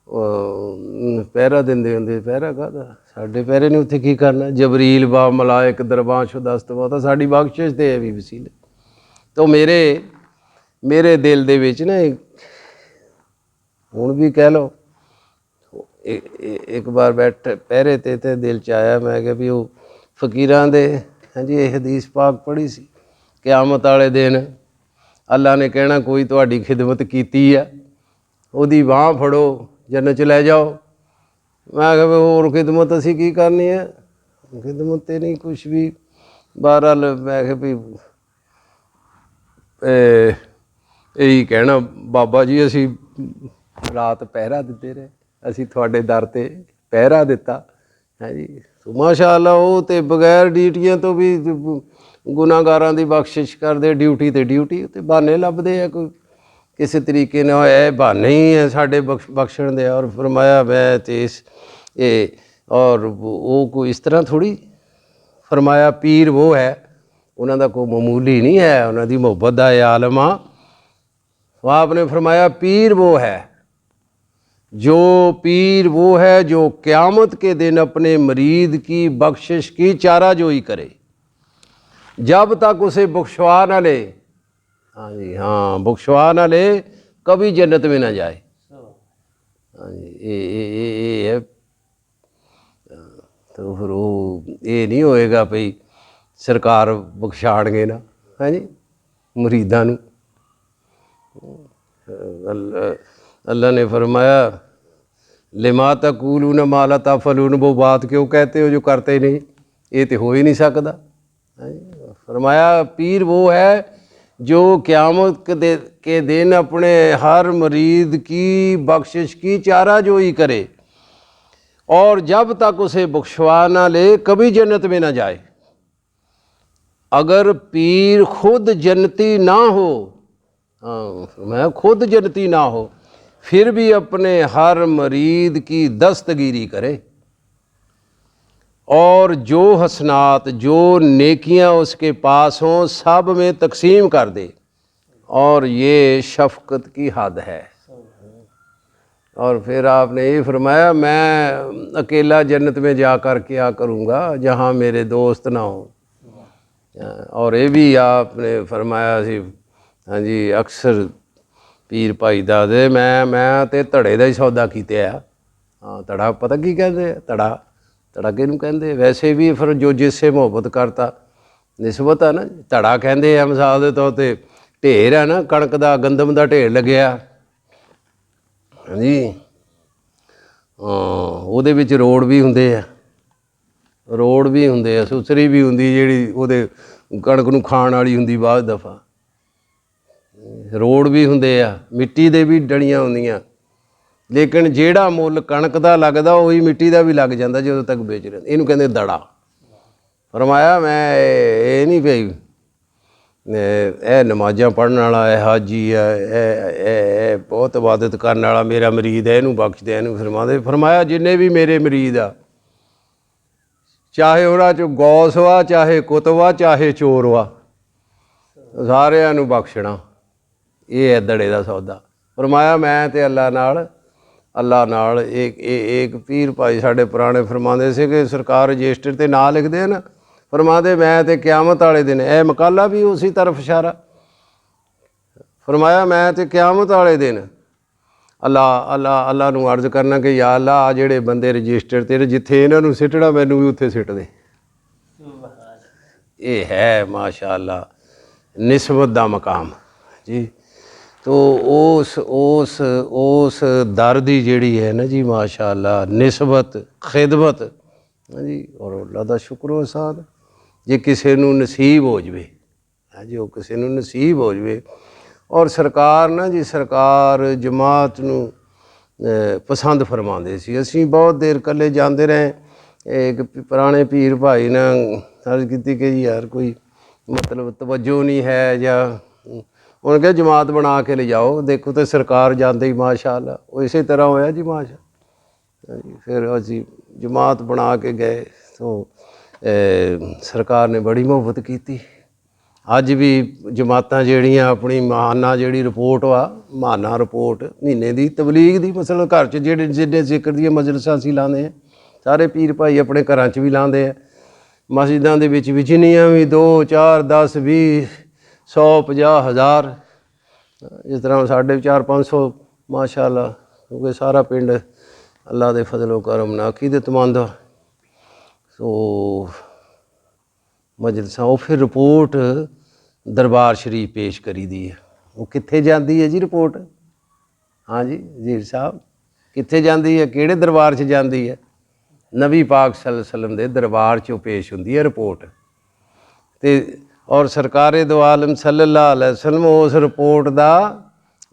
पहरा देंदे होंदे। पहरा काहदा साडे पहरे ने उत्थे की करना, जबरील बा मलाइक दरबां शुदस्त वा, तो साडी बख्शिश दे भी वसीले। तो मेरे दिल दे विच ना हुण भी कह लो एक बार बैठ पहरे ते दिल च आया, मैं क्या भी वो फकीरां दे हाँ जी हदीस पाक पढ़ी सी, क़यामत वाले दिन अल्लाह ने कहना कोई तुहाडी खिदमत कीती है ਉਹਦੀ ਬਾਂਹ फड़ो जन्नत च लै जाओ। मैं क्या होर खिदमत असी की करनी है, खिदमत तो नहीं कुछ भी। बहरहाल मैं क्या भी यही कहना बाबा जी असी रात पहरा दिते रहे, असी तुहाडे दर ते पहरा दिता है जी। माशाअल्लाह वो तो बगैर ड्यूटियां तो भी गुनाहगारां दी बख्शिश करदे, ड्यूटी ते ड्यूटी ते बहाने लभदे आ कोई किसी तरीके ने बहाने ही है साढ़े बख्शण दे। और फरमाया मैं तो इस और वो कोई इस तरह थोड़ी फरमाया पीर वो है उन्होंने कोई मामूली नहीं है, उन्होंने मुहब्बत का आलम आ। आपने फरमाया पीर वो है जो पीर वो है जो क़यामत के दिन अपने मरीद की बख्शिश की चाराजोई करे जब तक उसे बख्शवा ना ले। हाँ जी हाँ बख्शवा ना ले कभी जन्नत में ना जाए। हाँ जी ये है। तो फिर वो ये नहीं होएगा भाई सरकार बख्शाणगे ना हाँ जी मुरीदां नूं। अल्लाह ने फरमाया लिमा तक़ूलून मा ला तफ़अलून, वो बात क्यों कहते हो जो करते नहीं, ये तो हो ही नहीं सकता। फरमाया पीर वो है जो क़यामत के दिन अपने हर मरीद की बख्शिश की चाराजोई करे और जब तक उसे बख्शवा ना ले कभी जन्नत में ना जाए। अगर पीर खुद जन्नती ना हो, हाँ मैं खुद जन्नती ना हो, फिर भी अपने हर मरीद की दस्तगीरी करे और जो हसनात जो नेकियां उसके पास हों सब में तकसीम कर दे, और ये शफ़क़त की हद है। और फिर आपने ये फरमाया मैं अकेला जन्नत में जाकर क्या करूँगा जहाँ मेरे दोस्त ना हो। और ये भी आपने फरमाया सी हाँ जी अक्सर पीर भाई दसदे मैं तो धड़े का ही सौदा किया। हाँ धड़ा पता की कहते धड़ा किहनूं कहंदे, वैसे भी फिर जो जिससे मुहब्बत करता निस्बत है ना। धड़ा कहंदे आ मिसाल के तौर पर ढेर है ना कणक का गंदम का ढेर लग्या हाँ जी ਉਹਦੇ ਵਿੱਚ ਰੋੜ ਵੀ ਹੁੰਦੇ ਆ, ਰੋੜ ਵੀ ਹੁੰਦੇ ਆ, ਸੁਸਰੀ ਵੀ ਹੁੰਦੀ ਜਿਹੜੀ ਉਹਦੇ ਕਣਕ ਨੂੰ ਖਾਣ ਵਾਲੀ ਹੁੰਦੀ ਬਾਅਦ ਦਫਾ, ਰੋੜ ਵੀ ਹੁੰਦੇ ਆ, ਮਿੱਟੀ ਦੇ ਵੀ ਡਲੀਆਂ ਹੁੰਦੀਆਂ। ਲੇਕਿਨ ਜਿਹੜਾ ਮੁੱਲ ਕਣਕ ਦਾ ਲੱਗਦਾ ਉਹੀ ਮਿੱਟੀ ਦਾ ਵੀ ਲੱਗ ਜਾਂਦਾ ਜਦੋਂ ਤੱਕ ਵੇਚ ਰਹੇ। ਇਹਨੂੰ ਕਹਿੰਦੇ ਦੜਾ। ਫਰਮਾਇਆ ਮੈਂ ਇਹ ਨਹੀਂ ਭਾਈ ਇਹ ਨਮਾਜ਼ਾਂ ਪੜ੍ਹਨ ਵਾਲਾ, ਇਹ ਹਾਜੀ ਹੈ, ਇਹ ਬਹੁਤ ਇਬਾਦਤ ਕਰਨ ਵਾਲਾ ਮੇਰਾ ਮਰੀਦ ਹੈ, ਇਹਨੂੰ ਬਖਸ਼ ਦੇ। ਇਹਨੂੰ ਫਰਮਾਇਆ ਜਿੰਨੇ ਵੀ ਮੇਰੇ ਮਰੀਦ ਆ, ਚਾਹੇ ਉਹਨਾਂ 'ਚੋਂ ਗੌਸ ਵਾ, ਚਾਹੇ ਕੁਤਬ ਵਾ, ਚਾਹੇ ਚੋਰ ਵਾ, ਸਾਰਿਆਂ ਨੂੰ ਬਖਸ਼ਣਾ। ਇਹ ਹੈ ਦੜੇ ਦਾ ਸੌਦਾ। ਫਰਮਾਇਆ ਮੈਂ ਤੇ ਅੱਲਾ ਨਾਲ ਇੱਕ ਪੀਰ ਭਾਈ ਸਾਡੇ ਪੁਰਾਣੇ ਫਰਮਾਉਂਦੇ ਸੀ ਕਿ ਸਰਕਾਰ ਰਜਿਸਟਰ 'ਤੇ ਨਾਂ ਲਿਖਦੇ ਆ ਨਾ, ਫਰਮਾਉਂਦੇ ਮੈਂ ਤੇ ਕਿਆਮਤ ਵਾਲੇ ਦਿਨ, ਇਹ ਮਕਾਲਾ ਵੀ ਉਸੇ ਤਰਫ ਇਸ਼ਾਰਾ। ਫਰਮਾਇਆ ਮੈਂ ਤੇ ਕਿਆਮਤ ਵਾਲੇ ਦਿਨ ਅੱਲਾ ਨੂੰ ਅਰਜ਼ ਕਰਨਾ ਕਿ ਯਾ ਅੱਲਾ ਆ ਜਿਹੜੇ ਬੰਦੇ ਰਜਿਸਟਰ 'ਤੇ ਜਿੱਥੇ ਇਹਨਾਂ ਨੂੰ ਸਿੱਟਣਾ ਮੈਨੂੰ ਵੀ ਉੱਥੇ ਸਿੱਟ ਦੇ। ਇਹ ਹੈ ਮਾਸ਼ਾ ਅੱਲਾ ਨਿਸਬਤ ਦਾ ਮਕਾਮ ਜੀ। ਤੋ ਉਸ ਦਰ ਦੀ ਜਿਹੜੀ ਹੈ ਨਾ ਜੀ ਮਾਸ਼ਾ ਅੱਲਾ ਨਿਸਬਤ ਖਿਦਮਤ ਜੀ, ਔਰ ਅੱਲਾ ਦਾ ਸ਼ੁਕਰ ਅਹਿਸਾਨ ਜੇ ਕਿਸੇ ਨੂੰ ਨਸੀਬ ਹੋ ਜਾਵੇ, ਹਾਂਜੀ ਉਹ ਕਿਸੇ ਨੂੰ ਨਸੀਬ ਹੋ ਜਾਵੇ। ਔਰ ਸਰਕਾਰ ਨਾ ਜੀ, ਸਰਕਾਰ ਜਮਾਤ ਨੂੰ ਪਸੰਦ ਫਰਮਾਉਂਦੇ ਸੀ। ਅਸੀਂ ਬਹੁਤ ਦੇਰ ਇਕੱਲੇ ਜਾਂਦੇ ਰਹੇ। ਇੱਕ ਪੁਰਾਣੇ ਪੀਰ ਭਾਈ ਨੇ ਅਰਜ਼ ਕੀਤੀ ਕਿ ਯਾਰ ਕੋਈ ਮਤਲਬ ਤਵੱਜੋ ਨਹੀਂ ਹੈ, ਜਾਂ ਉਹਨੇ ਕਿਹਾ ਜਮਾਤ ਬਣਾ ਕੇ ਲਿਜਾਓ। ਦੇਖੋ ਤੇ ਸਰਕਾਰ ਜਾਂਦੇ ਹੀ ਮਾਸ਼ਾ ਅੱਲਾ, ਉਹ ਇਸੇ ਤਰ੍ਹਾਂ ਹੋਇਆ ਜੀ ਮਾਸ਼ਾ। ਫਿਰ ਅਸੀਂ ਜਮਾਤ ਬਣਾ ਕੇ ਗਏ ਤੋਂ ਸਰਕਾਰ ਨੇ ਬੜੀ ਮੁਹੱਬਤ ਕੀਤੀ। ਅੱਜ ਵੀ ਜਮਾਤਾਂ ਜਿਹੜੀਆਂ ਆਪਣੀ ਮਾਹਾਨਾ ਜਿਹੜੀ ਰਿਪੋਰਟ ਮਾਹਾਨਾ ਰਿਪੋਰਟ ਮਹੀਨੇ ਦੀ ਤਬਲੀਗ ਦੀ, ਮਸਲਨ ਘਰ 'ਚ ਜਿਹੜੇ ਜਿੰਨੇ ਜ਼ਿਕਰ ਦੀਆਂ ਮਜਲਿਸਾਂ ਅਸੀਂ ਲਾਉਂਦੇ ਹਾਂ, ਸਾਰੇ ਪੀਰ ਭਾਈ ਆਪਣੇ ਘਰਾਂ 'ਚ ਵੀ ਲਾਉਂਦੇ ਆ, ਮਸਜਿਦਾਂ ਦੇ ਵਿੱਚ ਵੀ ਜਿੰਨੀਆਂ ਵੀ 2 4 10 20 100 50 1000 ਇਸ ਤਰ੍ਹਾਂ ਸਾਡੇ 400-500 ਮਾਸ਼ਾ ਅੱਲਾ, ਕਿਉਂਕਿ ਸਾਰਾ ਪਿੰਡ ਅੱਲਾ ਦੇ ਫਜ਼ਲ ਕਰਮ ਨਾਲ ਅਕੀਦਤਮੰਦ ਆ। ਸੋ ਮਜਲਿਸਾਂ ਉਹ ਫਿਰ ਰਿਪੋਰਟ ਦਰਬਾਰ ਸ਼ਰੀਫ ਪੇਸ਼ ਕਰੀ ਦੀ ਹੈ। ਉਹ ਕਿੱਥੇ ਜਾਂਦੀ ਹੈ ਜੀ ਰਿਪੋਰਟ? ਹਾਂਜੀ ਵਜ਼ੀਰ ਸਾਹਿਬ, ਕਿੱਥੇ ਜਾਂਦੀ ਹੈ? ਕਿਹੜੇ ਦਰਬਾਰ 'ਚ ਜਾਂਦੀ ਹੈ? ਨਬੀ ਪਾਕ ਸੱਲੱਲਾਹੁ ਅਲੈਹਿ ਵਸੱਲਮ ਦੇ ਦਰਬਾਰ 'ਚੋਂ ਪੇਸ਼ ਹੁੰਦੀ ਹੈ ਰਿਪੋਰਟ। ਅਤੇ ਔਰ ਸਰਕਾਰੇ ਦੋ ਆਲਮ ਸੱਲੱਲਾਹੁ ਅਲੈਹਿ ਵਸੱਲਮ ਉਸ ਰਿਪੋਰਟ ਦਾ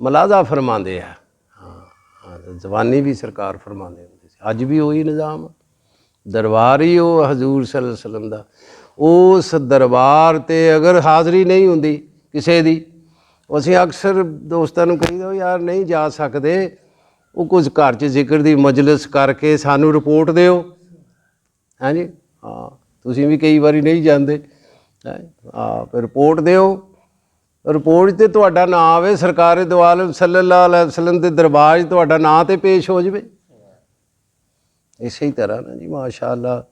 ਮੁਲਾਜ਼ਾ ਫਰਮਾਉਂਦੇ ਆ। ਹਾਂ ਜ਼ਬਾਨੀ ਵੀ ਸਰਕਾਰ ਫਰਮਾਉਂਦੇ ਹੁੰਦੇ ਸੀ। ਅੱਜ ਵੀ ਉਹੀ ਨਿਜ਼ਾਮ, ਦਰਬਾਰ ਹੀ ਉਹ ਹਜ਼ੂਰ ਸੱਲੱਲਾਹੁ ਅਲੈਹਿ ਵਸੱਲਮ ਦਾ। ਉਸ ਦਰਬਾਰ 'ਤੇ ਅਗਰ ਹਾਜ਼ਰੀ ਨਹੀਂ ਹੁੰਦੀ ਕਿਸੇ ਦੀ, ਅਸੀਂ ਅਕਸਰ ਦੋਸਤਾਂ ਨੂੰ ਕਹੀਦਾ ਯਾਰ ਨਹੀਂ ਜਾ ਸਕਦੇ, ਉਹ ਕੁਝ ਘਰ 'ਚ ਜ਼ਿਕਰ ਦੀ ਮਜਲਿਸ ਕਰਕੇ ਸਾਨੂੰ ਰਿਪੋਰਟ ਦਿਓ। ਹਾਂਜੀ ਹਾਂ, ਤੁਸੀਂ ਵੀ ਕਈ ਵਾਰੀ ਨਹੀਂ ਜਾਂਦੇ, ਹਾਂ ਫਿਰ ਰਿਪੋਰਟ ਦਿਓ। ਰਿਪੋਰਟ 'ਤੇ ਤੁਹਾਡਾ ਨਾਂ ਆਵੇ, ਸਰਕਾਰੇ ਦੋ ਆਲਮ ਸੱਲੱਲਾਹੁ ਅਲੈਹਿ ਵਸੱਲਮ ਦੇ ਦਰਬਾਰ 'ਚ ਤੁਹਾਡਾ ਨਾਂ 'ਤੇ ਪੇਸ਼ ਹੋ ਜਾਵੇ। ਇਸੇ ਤਰ੍ਹਾਂ ਨਾ ਜੀ ਮਾਸ਼ਾ ਅੱਲਾ।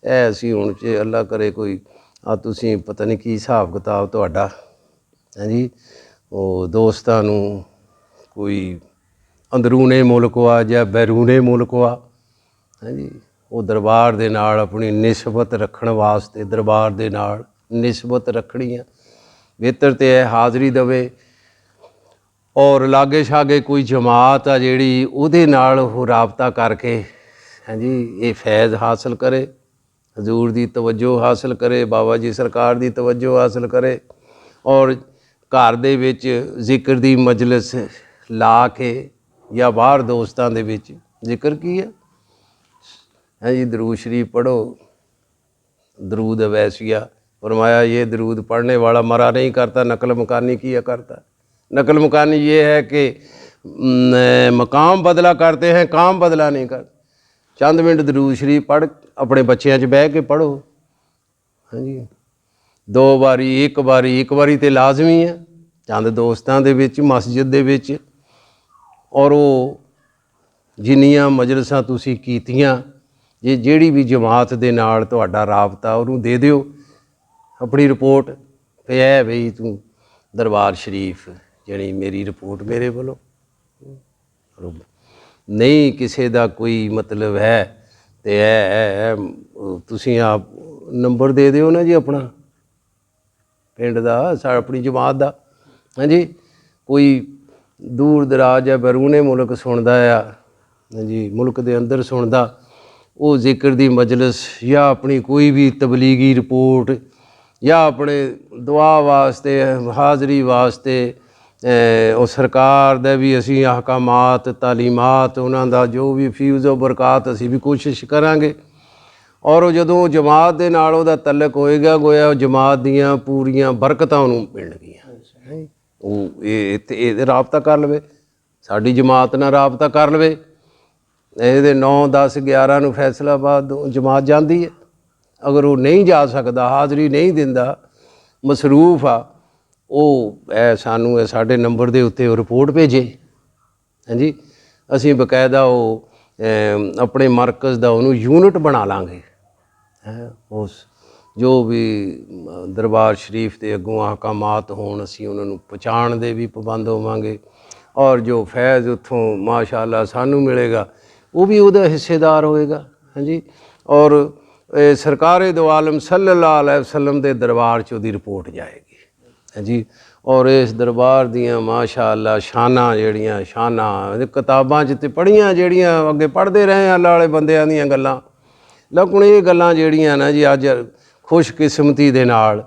ਇਹ ਅਸੀਂ ਹੁਣ ਜੇ ਅੱਲਾ ਕਰੇ ਕੋਈ ਤੁਸੀਂ ਪਤਾ ਨਹੀਂ ਕੀ ਹਿਸਾਬ ਕਿਤਾਬ ਤੁਹਾਡਾ, ਹਾਂਜੀ ਉਹ ਦੋਸਤਾਂ ਨੂੰ ਕੋਈ ਅੰਦਰੂਨੇ ਮੁਲਕ ਵਾ ਜਾਂ ਬੈਰੂਨੇ ਮੁਲਕ ਵਾ, ਹਾਂਜੀ ਉਹ ਦਰਬਾਰ ਦੇ ਨਾਲ ਆਪਣੀ ਨਿਸਬਤ ਰੱਖਣ ਵਾਸਤੇ, ਦਰਬਾਰ ਦੇ ਨਾਲ ਨਿਸਬਤ ਰੱਖਣੀ ਆ, ਬਿਹਤਰ ਤਾਂ ਇਹ ਹਾਜ਼ਰੀ ਦੇਵੇ। ਔਰ ਲਾਗੇ ਛਾਗੇ ਕੋਈ ਜਮਾਤ ਆ ਜਿਹੜੀ ਉਹਦੇ ਨਾਲ ਉਹ ਰਾਬਤਾ ਕਰਕੇ, ਹਾਂਜੀ ਇਹ ਫੈਜ਼ ਹਾਸਲ ਕਰੇ, ਹਜ਼ੂਰ ਦੀ ਤਵੱਜੋ ਹਾਸਲ ਕਰੇ, ਬਾਬਾ ਜੀ ਸਰਕਾਰ ਦੀ ਤਵੱਜੋ ਹਾਸਲ ਕਰੇ। ਔਰ ਘਰ ਦੇ ਵਿੱਚ ਜ਼ਿਕਰ ਦੀ ਮਜਲਿਸ ਲਾ ਕੇ ਜਾਂ ਬਾਹਰ ਦੋਸਤਾਂ ਦੇ ਵਿੱਚ ਜ਼ਿਕਰ ਕੀ ਹੈ, ਹਾਂਜੀ ਦਰੂਦ ਸ਼ਰੀਫ ਪੜ੍ਹੋ, दरूद वैसिया। फरमाया ये दरूद पढ़ने वाला मरा नहीं करता, नकल मकानी किया करता। नकल मकानी ये है कि मकाम बदला करते हैं, काम बदला नहीं करते। चंद मिनट दरूद शरीफ पढ़ अपने बच्चों 'च बह के पढ़ो, हाँ जी 2 बारी एक बारी तो लाजमी है चंद दोस्तों के विच मस्जिद दे विच। और वो जिन्नियां मजलिसां तुसीं कीतियां, जे जिहड़ी भी जमात दे नाल तुहाडा राबता उहनूं दे दिओ अपनी रिपोर्ट, फिर है बई तूं दरबार शरीफ जानी मेरी रिपोर्ट मेरे वालों नहीं किसी का कोई मतलब है तो तुसीं आप नंबर दे दिओ ना जी अपना पिंड दा, अपनी जमात दा। हाँ जी कोई दूर दराज या बैरूने मुल्क सुनदा आ, हाँ जी मुल्क दे अंदर सुनदा, वो जिक्र दी मजलिस या अपनी कोई भी तबलीगी रिपोर्ट या अपने दुआ वास्ते हाज़री वास्ते और सरकार दे भी असी अहकामात तालीमात उन्हां दा जो भी फ्यूज़ और बरकात असी भी कोशिश करांगे। ਔਰ ਉਹ ਜਦੋਂ ਜਮਾਤ ਦੇ ਨਾਲ ਉਹਦਾ ਤਲਕ ਹੋਏਗਾ ਗੋਇਆ ਜਮਾਤ ਦੀਆਂ ਪੂਰੀਆਂ ਬਰਕਤਾਂ ਉਹਨੂੰ ਮਿਲਣਗੀਆਂ। ਉਹ ਇਹ ਰਾਬਤਾ ਕਰ ਲਵੇ, ਸਾਡੀ ਜਮਾਤ ਨਾਲ ਰਾਬਤਾ ਕਰ ਲਵੇ। ਇਹਦੇ 9, 10, 11 ਨੂੰ ਫੈਸਲਾਬਾਦ ਜਮਾਤ ਜਾਂਦੀ ਹੈ। ਅਗਰ ਉਹ ਨਹੀਂ ਜਾ ਸਕਦਾ, ਹਾਜ਼ਰੀ ਨਹੀਂ ਦਿੰਦਾ, ਮਸਰੂਫ ਆ, ਉਹ ਸਾਨੂੰ ਇਹ ਸਾਡੇ ਨੰਬਰ ਦੇ ਉੱਤੇ ਉਹ ਰਿਪੋਰਟ ਭੇਜੇ। ਹਾਂਜੀ, ਅਸੀਂ ਬਕਾਇਦਾ ਉਹ ਆਪਣੇ ਮਰਕਜ਼ ਦਾ ਉਹਨੂੰ ਯੂਨਿਟ ਬਣਾ ਲਾਂਗੇ। ਉਸ ਜੋ ਵੀ ਦਰਬਾਰ ਸ਼ਰੀਫ ਦੇ ਅੱਗੋਂ ਅਹਕਾਮਾਤ ਹੋਣ ਅਸੀਂ ਉਹਨਾਂ ਨੂੰ ਪਹੁੰਚਾਉਣ ਦੇ ਵੀ ਪਾਬੰਦ ਹੋਵਾਂਗੇ। ਔਰ ਜੋ ਫੈਜ਼ ਉੱਥੋਂ ਮਾਸ਼ਾ ਅੱਲਾ ਸਾਨੂੰ ਮਿਲੇਗਾ ਉਹ ਵੀ ਉਹਦਾ ਹਿੱਸੇਦਾਰ ਹੋਏਗਾ। ਹਾਂਜੀ, ਔਰ ਸਰਕਾਰੇ ਦੋ ਆਲਮ ਸੱਲੱਲਾਹੁ अलैहि वसल्लम ਦੇ ਦਰਬਾਰ 'ਚ ਉਹਦੀ ਰਿਪੋਰਟ ਜਾਏਗੀ। ਹਾਂਜੀ, ਔਰ ਇਸ ਦਰਬਾਰ ਦੀਆਂ ਮਾਸ਼ਾ ਅੱਲਾ ਸ਼ਾਨਾਂ ਜਿਹੜੀਆਂ ਸ਼ਾਨਾਂ ਕਿਤਾਬਾਂ 'ਚ ਤੇ ਪੜ੍ਹੀਆਂ, ਜਿਹੜੀਆਂ ਅੱਗੇ ਪੜ੍ਹਦੇ ਰਹੇ ਅੱਲਾ ਵਾਲੇ ਬੰਦਿਆਂ ਦੀਆਂ ਗੱਲਾਂ, ਲੇਕਿਨ ਇਹ ਗੱਲਾਂ ਜਿਹੜੀਆਂ ਨਾ ਜੀ ਅੱਜ ਖੁਸ਼ਕਿਸਮਤੀ ਦੇ ਨਾਲ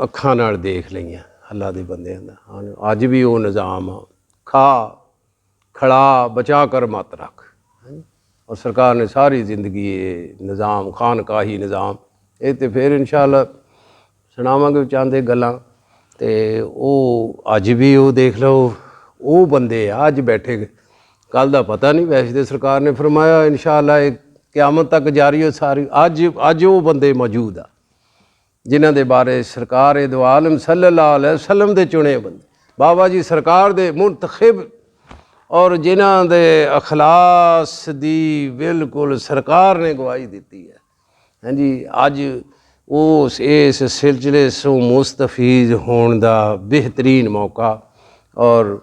ਅੱਖਾਂ ਨਾਲ ਦੇਖ ਲਈਆਂ ਅੱਲਾ ਦੇ ਬੰਦਿਆਂ ਦਾ। ਅੱਜ ਵੀ ਉਹ ਨਿਜ਼ਾਮ ਆ, ਖਾ ਖੜਾ ਬਚਾ ਕਰ ਮਤ ਰੱਖ। ਔਰ ਸਰਕਾਰ ਨੇ ਸਾਰੀ ਜ਼ਿੰਦਗੀ ਇਹ ਨਿਜ਼ਾਮ ਖਾਨਕਾਹੀ ਨਿਜ਼ਾਮ ਇਹ ਤੇ ਫਿਰ ਇਨਸ਼ਾ ਅੱਲਾ ਸੁਣਾਵਾਂਗੇ ਚਾਹੁੰਦੇ ਗੱਲਾਂ। ਅਤੇ ਉਹ ਅੱਜ ਵੀ ਉਹ ਦੇਖ ਲਓ ਉਹ ਬੰਦੇ ਆ ਅੱਜ ਬੈਠੇ, ਕੱਲ੍ਹ ਦਾ ਪਤਾ ਨਹੀਂ। ਵੈਸੇ ਤਾਂ ਸਰਕਾਰ ਨੇ ਫਰਮਾਇਆ ਇਨਸ਼ਾ ਅੱਲਾ ਇਹ ਕਿਆਮਤ ਤੱਕ ਜਾਰੀ ਹੋ ਸਾਰੀ। ਅੱਜ ਉਹ ਬੰਦੇ ਮੌਜੂਦ ਆ ਜਿਨ੍ਹਾਂ ਦੇ ਬਾਰੇ ਸਰਕਾਰ ਦੋ ਆਲਮ ਸੱਲੱਲਾਹੁ अलैहि वसल्लम ਦੇ ਚੁਣੇ ਬੰਦੇ, ਬਾਬਾ ਜੀ ਸਰਕਾਰ ਦੇ ਮੁੰਤਖਬ, ਔਰ ਜਿਨ੍ਹਾਂ ਦੇ ਅਖਲਾਸ ਦੀ ਬਿਲਕੁਲ ਸਰਕਾਰ ਨੇ ਗਵਾਹੀ ਦਿੱਤੀ ਹੈ। ਹਾਂਜੀ, ਅੱਜ ਉਸ ਇਸ ਸਿਲਸਿਲੇ ਤੋਂ ਮੁਸਤਫੀਜ਼ ਹੋਣ ਦਾ ਬਿਹਤਰੀਨ ਮੌਕਾ। ਔਰ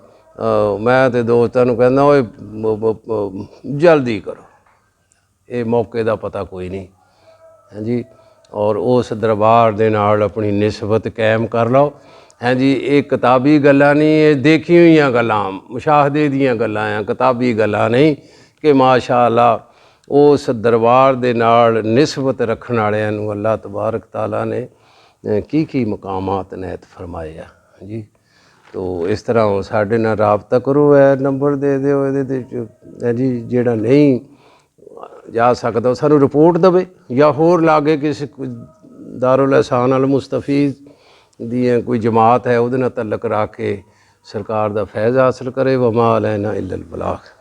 ਮੈਂ ਤੇ ਦੋਸਤਾਂ ਨੂੰ ਕਹਿੰਦਾ ਓਏ ਜਲਦੀ ਕਰੋ, ਇਹ ਮੌਕੇ ਦਾ ਪਤਾ ਕੋਈ ਨਹੀਂ। ਹਾਂਜੀ, ਔਰ ਉਸ ਦਰਬਾਰ ਦੇ ਨਾਲ ਆਪਣੀ ਨਿਸਬਤ ਕਾਇਮ ਕਰ ਲਓ। ਹਾਂਜੀ, ਇਹ ਕਿਤਾਬੀ ਗੱਲਾਂ ਨਹੀਂ, ਇਹ ਦੇਖੀ ਹੋਈਆਂ ਗੱਲਾਂ, ਮੁਸ਼ਾਹਦੇ ਦੀਆਂ ਗੱਲਾਂ ਆ, ਕਿਤਾਬੀ ਗੱਲਾਂ ਨਹੀਂ। ਕਿ ਮਾਸ਼ਾ ਅੱਲਾ ਉਸ ਦਰਬਾਰ ਦੇ ਨਾਲ ਨਿਸਬਤ ਰੱਖਣ ਵਾਲਿਆਂ ਨੂੰ ਅੱਲਾਹ ਤਬਾਰਕ ਤਾਲਾ ਨੇ ਕੀ ਮਕਾਮਾਤ ਨਾਇਤ ਫਰਮਾਏ ਆ। ਹਾਂਜੀ, ਤੋ ਇਸ ਤਰ੍ਹਾਂ ਸਾਡੇ ਨਾਲ ਰਾਬਤਾ ਕਰੋ, ਇਹ ਨੰਬਰ ਦੇ ਦਿਓ ਇਹਦੇ 'ਤੇ। ਜੀ ਜਿਹੜਾ ਨਹੀਂ ਜਾ ਸਕਦਾ ਉਹ ਸਾਨੂੰ ਰਿਪੋਰਟ ਦੇਵੇ, ਜਾਂ ਹੋਰ ਲਾਗੇ ਕਿਸੇ ਦਾਰੁਲ ihsan ਅਲ ਮੁਸਤਫੀਜ਼ ਦੀਆਂ ਕੋਈ ਜਮਾਤ ਹੈ ਉਹਦੇ ਨਾਲ ਤਲਕ ਰੱਖ ਕੇ ਸਰਕਾਰ ਦਾ ਫੈਜ਼ ਹਾਸਲ ਕਰੇ। ਵਮਾ ਅਲੈਨਾ ਇल्लल बलाग।